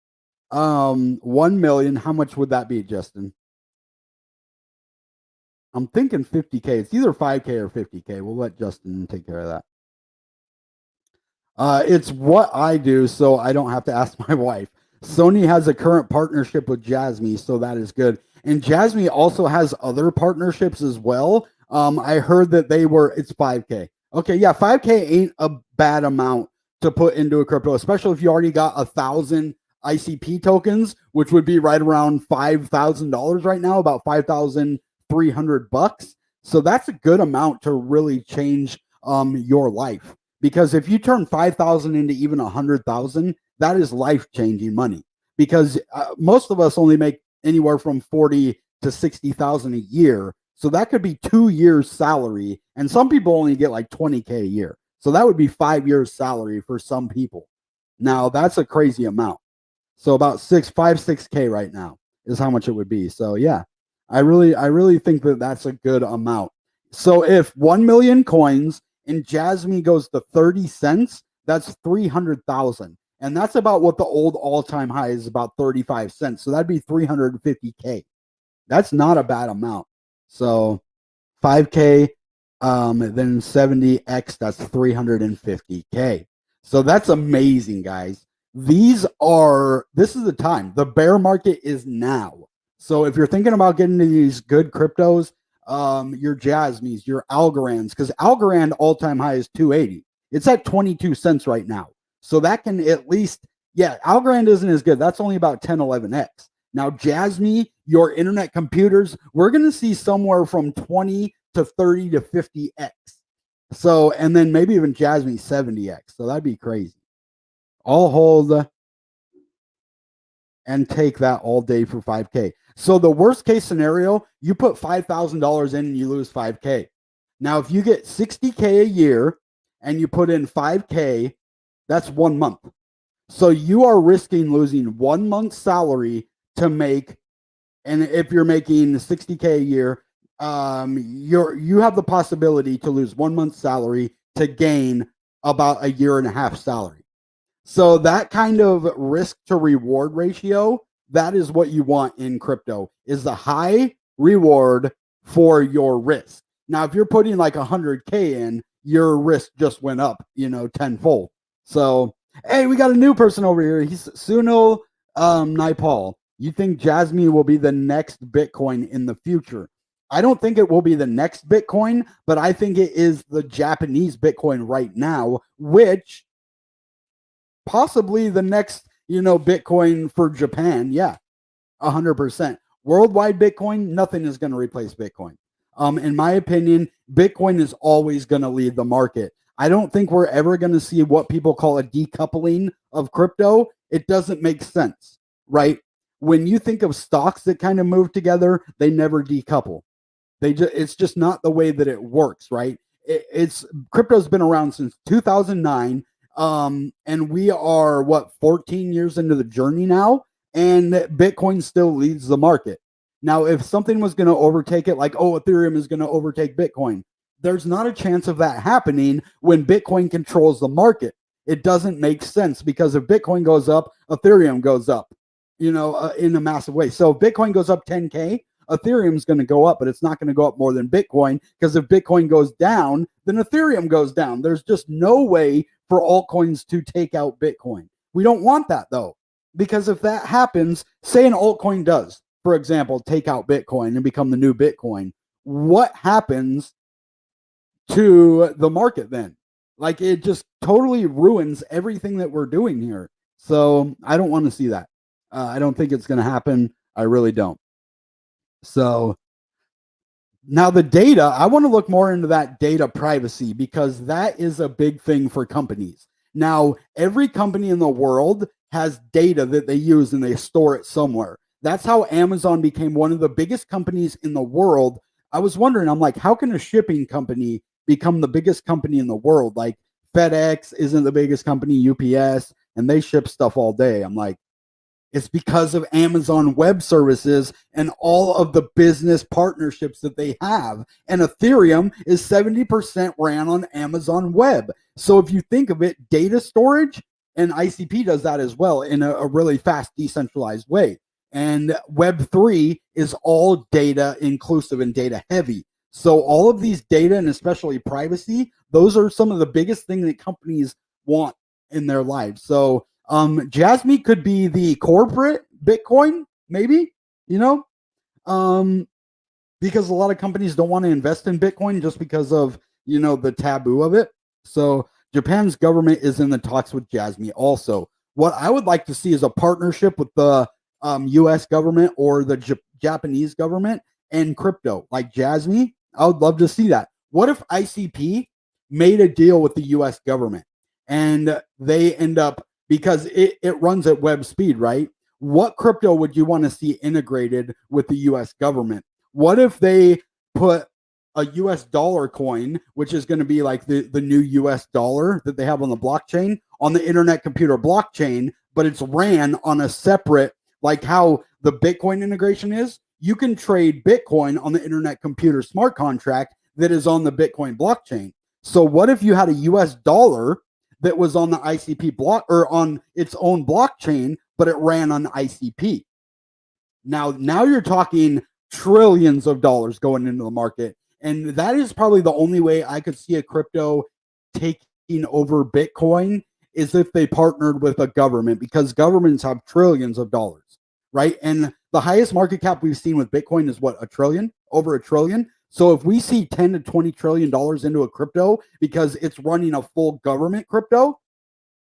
1 million, how much would that be, Justin? I'm thinking 50K. It's either 5K or 50K. We'll let Justin take care of that. It's what I do, so I don't have to ask my wife. Sony has a current partnership with Jasmy, so that is good. And Jasmy also has other partnerships as well. I heard that it's 5K. Okay, yeah, 5K ain't a bad amount to put into a crypto, especially if you already got 1,000 ICP tokens, which would be right around $5,000 right now, about $5,300. So that's a good amount to really change your life. Because if you turn 5,000 into even 100,000, that is life-changing money. Because most of us only make anywhere from 40 to 60,000 a year, so that could be 2 years' salary. And some people only get like 20K a year, so that would be 5 years' salary for some people. Now that's a crazy amount. So about 6K right now is how much it would be. So yeah, I really think that that's a good amount. So if 1 million coins and Jasmy goes to 30 cents, that's 300,000. And that's about what the old all-time high is, about 35 cents. So that'd be 350K. That's not a bad amount. So 5K, then 70X, that's 350K. So that's amazing, guys. This is the time. The bear market is now. So if you're thinking about getting into these good cryptos, your Jasmys, your Algorands, because Algorand all-time high is 280. It's at 22 cents right now. So that can at least, yeah, Algorand isn't as good. That's only about 10, 11X. Now, Jasmy, your internet computers, we're going to see somewhere from 20 to 30 to 50X. So, and then maybe even Jasmy 70X. So that'd be crazy. I'll hold and take that all day for 5K. So the worst case scenario, you put $5,000 in and you lose 5K. Now, if you get 60K a year and you put in 5K, that's 1 month. So you are risking losing 1 month's salary to make, and if you're making 60K a year, you have the possibility to lose 1 month's salary to gain about a year and a half salary. So that kind of risk to reward ratio, that is what you want in crypto, is the high reward for your risk. Now, if you're putting like 100K in, your risk just went up, tenfold. So, hey, we got a new person over here. He's Sunil Naipal. You think Jasmy will be the next Bitcoin in the future? I don't think it will be the next Bitcoin, but I think it is the Japanese Bitcoin right now, which possibly the next, Bitcoin for Japan. Yeah, 100%. Worldwide Bitcoin, nothing is going to replace Bitcoin. In my opinion, Bitcoin is always going to lead the market. I don't think we're ever going to see what people call a decoupling of crypto. It doesn't make sense, right? when you think of stocks that kind of move together, they never decouple. It's just not the way that it works, right? It's crypto's been around since 2009, and we are what 14 years into the journey now, and Bitcoin still leads the market. Now, if something was going to overtake it, like Ethereum is going to overtake Bitcoin, there's not a chance of that happening when Bitcoin controls the market. It doesn't make sense because if Bitcoin goes up, Ethereum goes up, in a massive way. So if Bitcoin goes up 10K, Ethereum's going to go up, but it's not going to go up more than Bitcoin, because if Bitcoin goes down, then Ethereum goes down. There's just no way for altcoins to take out Bitcoin. We don't want that, though, because if that happens, say an altcoin does, for example, take out Bitcoin and become the new Bitcoin, what happens to the market then? Like, it just totally ruins everything that we're doing here. So I don't want to see that. I don't think it's going to happen. I really don't. So now the data, I want to look more into that data privacy, because that is a big thing for companies. Now, every company in the world has data that they use and they store it somewhere. That's how Amazon became one of the biggest companies in the world. I was wondering, I'm like, how can a shipping company become the biggest company in the world? Like FedEx isn't the biggest company, UPS, and they ship stuff all day. I'm like, it's because of Amazon Web Services and all of the business partnerships that they have. And Ethereum is 70% ran on Amazon Web. So if you think of it, data storage, and ICP does that as well in a really fast, decentralized way. And Web3 is all data inclusive and data heavy. So all of these data, and especially privacy, those are some of the biggest things that companies want in their lives. So Jasmy could be the corporate Bitcoin, maybe, because a lot of companies don't want to invest in Bitcoin just because of, the taboo of it. So Japan's government is in the talks with Jasmy also. What I would like to see is a partnership with the US government or the Japanese government and crypto, like Jasmy. I would love to see that. What if ICP made a deal with the US government and they end up, because it runs at web speed, right? What crypto would you want to see integrated with the US government? What if they put a US dollar coin, which is going to be like the new US dollar that they have on the blockchain, on the internet computer blockchain, but it's ran on a separate, like how the Bitcoin integration is? You can trade Bitcoin on the internet computer smart contract that is on the Bitcoin blockchain. So what if you had a US dollar that was on the ICP block or on its own blockchain, but it ran on ICP? Now you're talking trillions of dollars going into the market. And that is probably the only way I could see a crypto taking over Bitcoin, is if they partnered with a government, because governments have trillions of dollars, right? And the highest market cap we've seen with Bitcoin is what, $1 trillion, over $1 trillion. So if we see 10 to 20 trillion dollars into a crypto because it's running a full government crypto,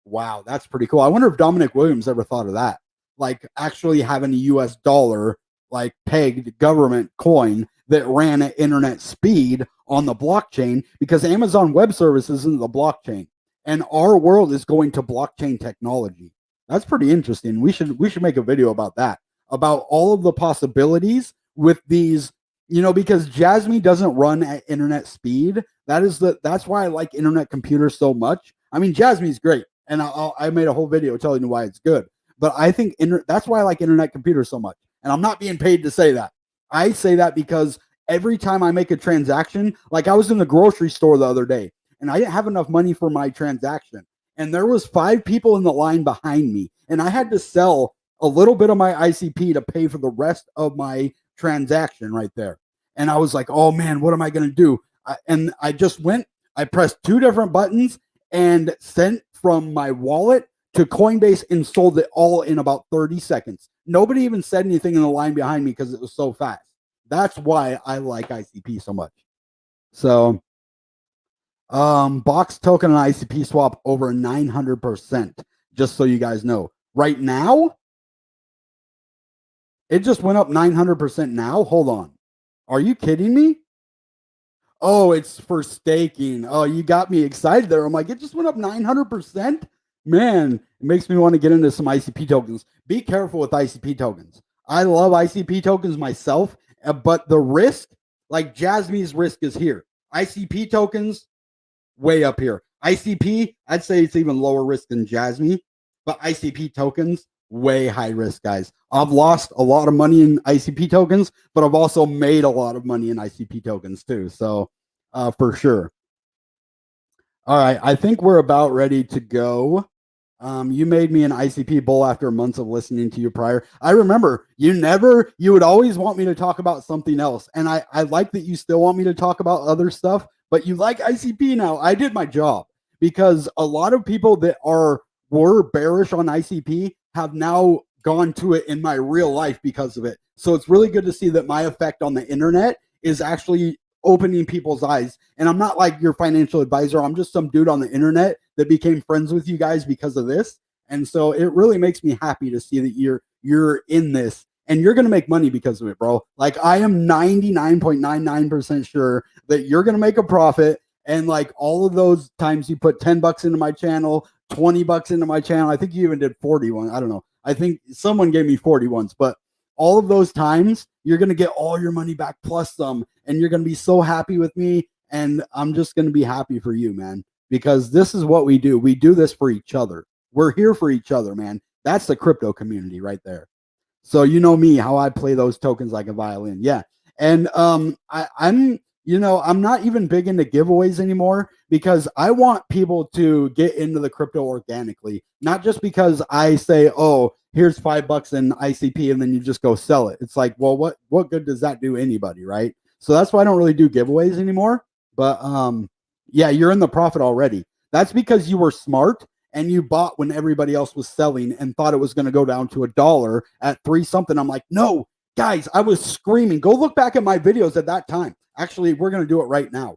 wow, that's pretty cool. I wonder if Dominic Williams ever thought of that, like actually having a US dollar, like pegged government coin that ran at internet speed on the blockchain, because Amazon Web Services isn't the blockchain, and our world is going to blockchain technology. That's pretty interesting. We should make a video about that, about all of the possibilities with these, because Jasmy doesn't run at internet speed. That's why I like internet computers so much. I mean, Jasmy's great, and I made a whole video telling you why it's good. But I think that's why I like internet computers so much. And I'm not being paid to say that. I say that because every time I make a transaction, like I was in the grocery store the other day, and I didn't have enough money for my transaction, and there was 5 people in the line behind me, and I had to sell a little bit of my ICP to pay for the rest of my transaction right there. And I was like, oh man, what am I going to do? And I just I pressed 2 different buttons and sent from my wallet to Coinbase and sold it all in about 30 seconds. Nobody even said anything in the line behind me because it was so fast. That's why I like ICP so much. So Box token and ICP swap over 900%, just so you guys know. Right now, it just went up 900% now. Hold on. Are you kidding me? Oh, it's for staking. Oh, you got me excited there. I'm like, it just went up 900%? Man, it makes me want to get into some ICP tokens. Be careful with ICP tokens. I love ICP tokens myself, but the risk, like Jasmy's risk is here. ICP tokens, way up here. ICP, I'd say it's even lower risk than Jasmy, but ICP tokens, way high risk, guys. I've lost a lot of money in ICP tokens, but I've also made a lot of money in ICP tokens too. So for sure. All right, I think we're about ready to go. You made me an ICP bull after months of listening to you prior. I remember you would always want me to talk about something else. And I like that you still want me to talk about other stuff, but you like ICP now. I did my job because a lot of people that were bearish on ICP have now gone to it in my real life because of it. So it's really good to see that my effect on the internet is actually opening people's eyes. And I'm not like your financial advisor. I'm just some dude on the internet that became friends with you guys because of this. And so it really makes me happy to see that you're in this and you're going to make money because of it, bro. Like I am 99.99% sure that you're going to make a profit. And like all of those times you put $10 into my channel, $20 into my channel. I think you even did 41. I don't know. I think someone gave me 40 once, but all of those times you're going to get all your money back plus some, and you're going to be so happy with me. And I'm just going to be happy for you, man, because this is what we do. We do this for each other. We're here for each other, man. That's the crypto community right there. So you know me, how I play those tokens like a violin. Yeah. And I'm not even big into giveaways anymore because I want people to get into the crypto organically, not just because I say, oh, here's $5 in ICP and then you just go sell it. It's like, well, what good does that do anybody, right? So that's why I don't really do giveaways anymore. But yeah, you're in the profit already. That's because you were smart and you bought when everybody else was selling and thought it was going to go down to $1 at 3 something. I'm like, no, guys, I was screaming. Go look back at my videos at that time. Actually, we're going to do it right now.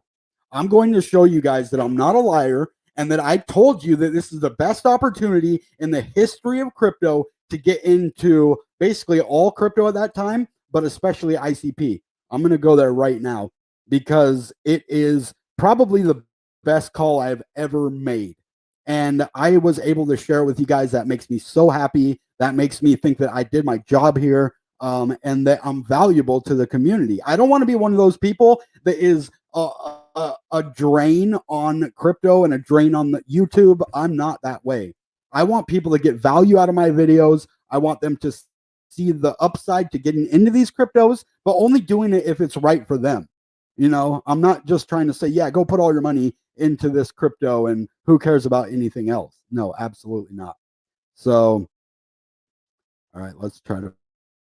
I'm going to show you guys that I'm not a liar and that I told you that this is the best opportunity in the history of crypto to get into basically all crypto at that time, but especially ICP. I'm going to go there right now because it is probably the best call I've ever made. And I was able to share it with you guys. That makes me so happy. That makes me think that I did my job here. And that I'm valuable to the community. I don't want to be one of those people that is a drain on crypto and a drain on the YouTube. I'm not that way. I want people to get value out of my videos. I want them to see the upside to getting into these cryptos, but only doing it if it's right for them. You know, I'm not just trying to say, yeah, go put all your money into this crypto and who cares about anything else? No, absolutely not. So, all right, let's try to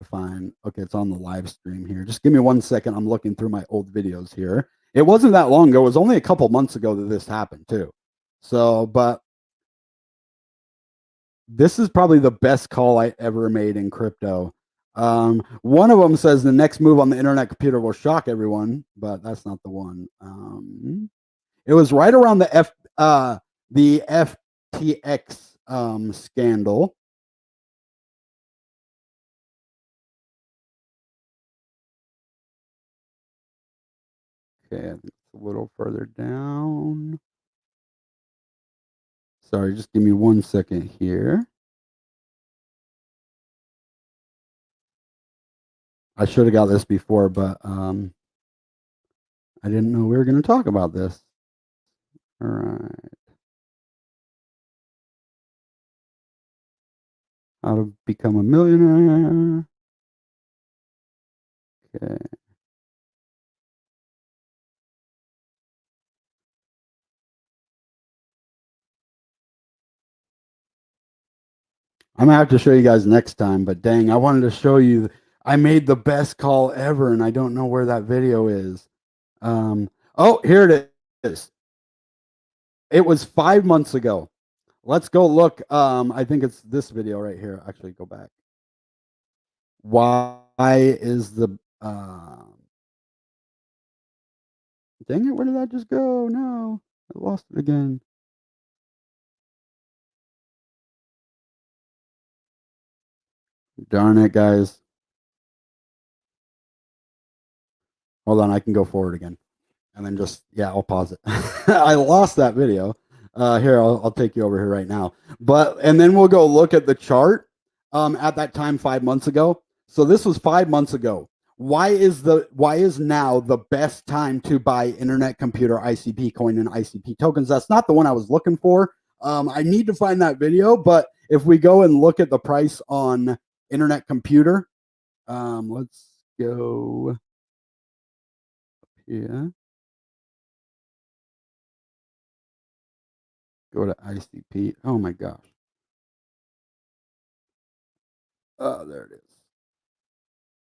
find. Okay, it's on the live stream here. Just give me 1 second. I'm looking through my old videos here. It wasn't that long ago. It was only a couple months ago that this happened too. So, but this is probably the best call I ever made in crypto. One of them says the next move on the internet computer will shock everyone, but that's not the one. It was right around the FTX scandal. Okay, I think it's a little further down. Sorry, just give me 1 second here. I should have got this before, but I didn't know we were going to talk about this. All right. How to become a millionaire. Okay. I'm gonna have to show you guys next time, but dang, I wanted to show you. I made the best call ever, and I don't know where that video is. Oh, here it is. It was 5 months ago. Let's go look. I think it's this video right here. Actually, go back. Why is the dang it, where did that just go? No, I lost it again. Darn it, guys. Hold on, I can go forward again. And then just, yeah, I'll pause it. I lost that video. Here, I'll take you over here right now. And then we'll go look at the chart at that time 5 months ago. So this was 5 months ago. Why is now the best time to buy internet computer ICP coin and ICP tokens? That's not the one I was looking for. I need to find that video, but if we go and look at the price on internet computer, let's go here. Go to ICP. Oh my gosh. Oh, there it is.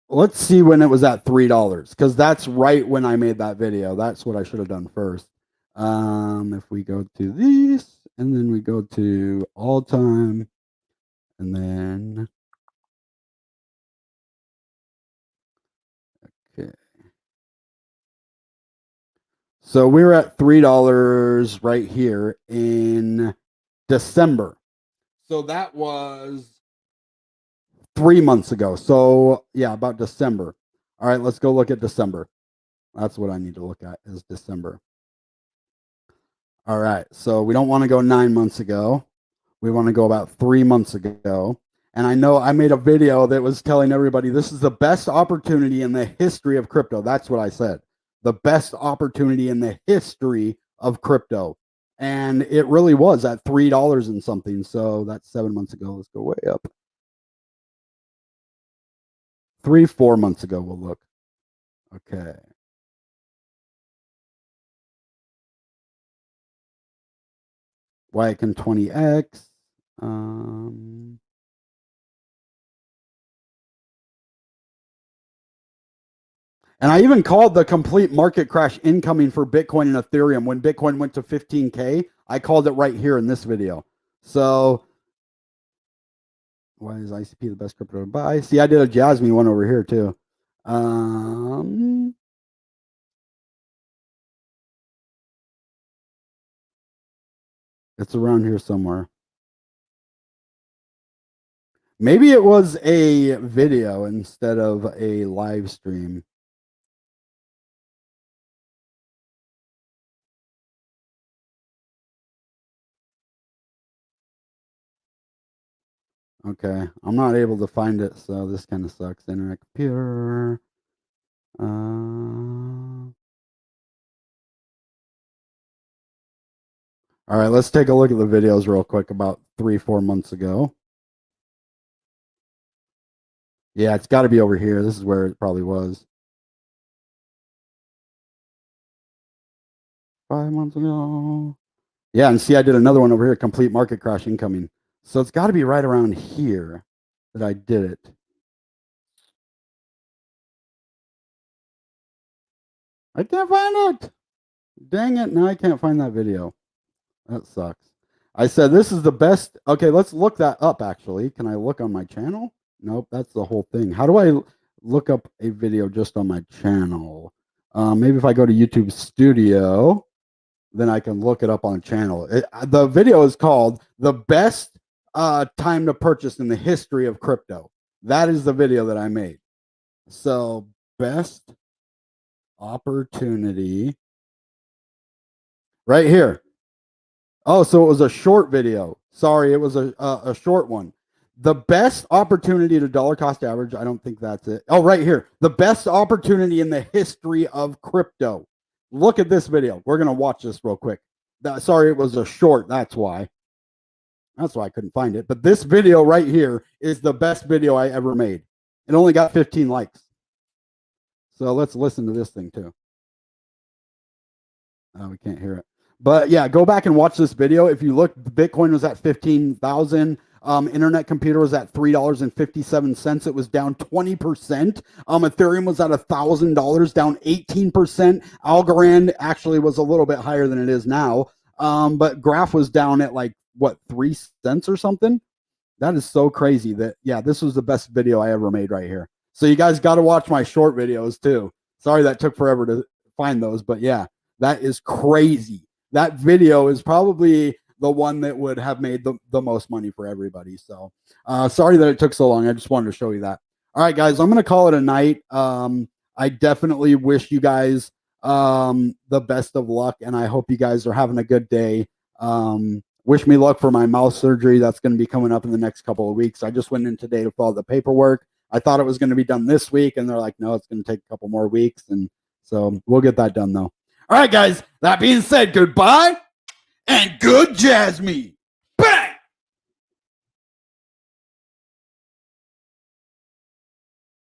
Let's see when it was at $3, because that's right when I made that video. That's what I should have done first. If we go to these, and then we go to all time, and then okay. So we were at $3 right here in December. So that was 3 months ago. So yeah, about December. All right, let's go look at December. That's what I need to look at is December. All right, so we don't want to go 9 months ago. We want to go about 3 months ago. And I know I made a video that was telling everybody this is the best opportunity in the history of crypto. That's what I said. The best opportunity in the history of crypto. And it really was at $3 and something. So that's 7 months ago. Let's go way up. 4 months ago, we'll look. Okay. Why can 20x? And I even called the complete market crash incoming for Bitcoin and Ethereum when Bitcoin went to 15K. I called it right here in this video. So why is ICP the best crypto to buy? See, I did a Jasmy one over here too. It's around here somewhere. Maybe it was a video instead of a live stream. Okay, I'm not able to find it, so this kind of sucks. Internet computer. All right, let's take a look at the videos real quick about 3-4 months ago. Yeah, it's got to be over here. This is where it probably was. 5 months ago. Yeah, and see, I did another one over here, complete market crash incoming. So it's got to be right around here that I did it. I can't find it. Dang it. Now I can't find that video. That sucks. I said this is the best. Okay, let's look that up, actually. Can I look on my channel? Nope, that's the whole thing. How do I look up a video just on my channel? Maybe if I go to YouTube Studio, then I can look it up on the channel. The video is called The Best Time to Purchase in the History of Crypto. That is the video that I made. So, best opportunity right here. Oh, so it was a short video. Sorry, it was a short one. The best opportunity to dollar cost average. I don't think that's it. Oh, right here. The best opportunity in the history of crypto. Look at this video. We're going to watch this real quick. Sorry, it was a short. That's why. That's why I couldn't find it. But this video right here is the best video I ever made. It only got 15 likes. So let's listen to this thing too. Oh, we can't hear it. But yeah, go back and watch this video. If you look, Bitcoin was at 15,000. Internet computer was at $3.57. It was down 20%. Ethereum was at $1,000, down 18%. Algorand actually was a little bit higher than it is now. But Graph was down at like what, 3 cents or something. That is so crazy that, yeah, this was the best video I ever made right here. So you guys got to watch my short videos too. Sorry that took forever to find those, but yeah, that is crazy. That video is probably the one that would have made the most money for everybody. So sorry that it took so long. I just wanted to show you that. All right, guys, I'm going to call it a night. I definitely wish you guys the best of luck, and I hope you guys are having a good day. Wish me luck for my mouth surgery. That's going to be coming up in the next couple of weeks. I just went in today to fill out the paperwork. I thought it was going to be done this week, and they're like, no, it's going to take a couple more weeks. And so we'll get that done, though. All right, guys. That being said, goodbye and good Jasmy.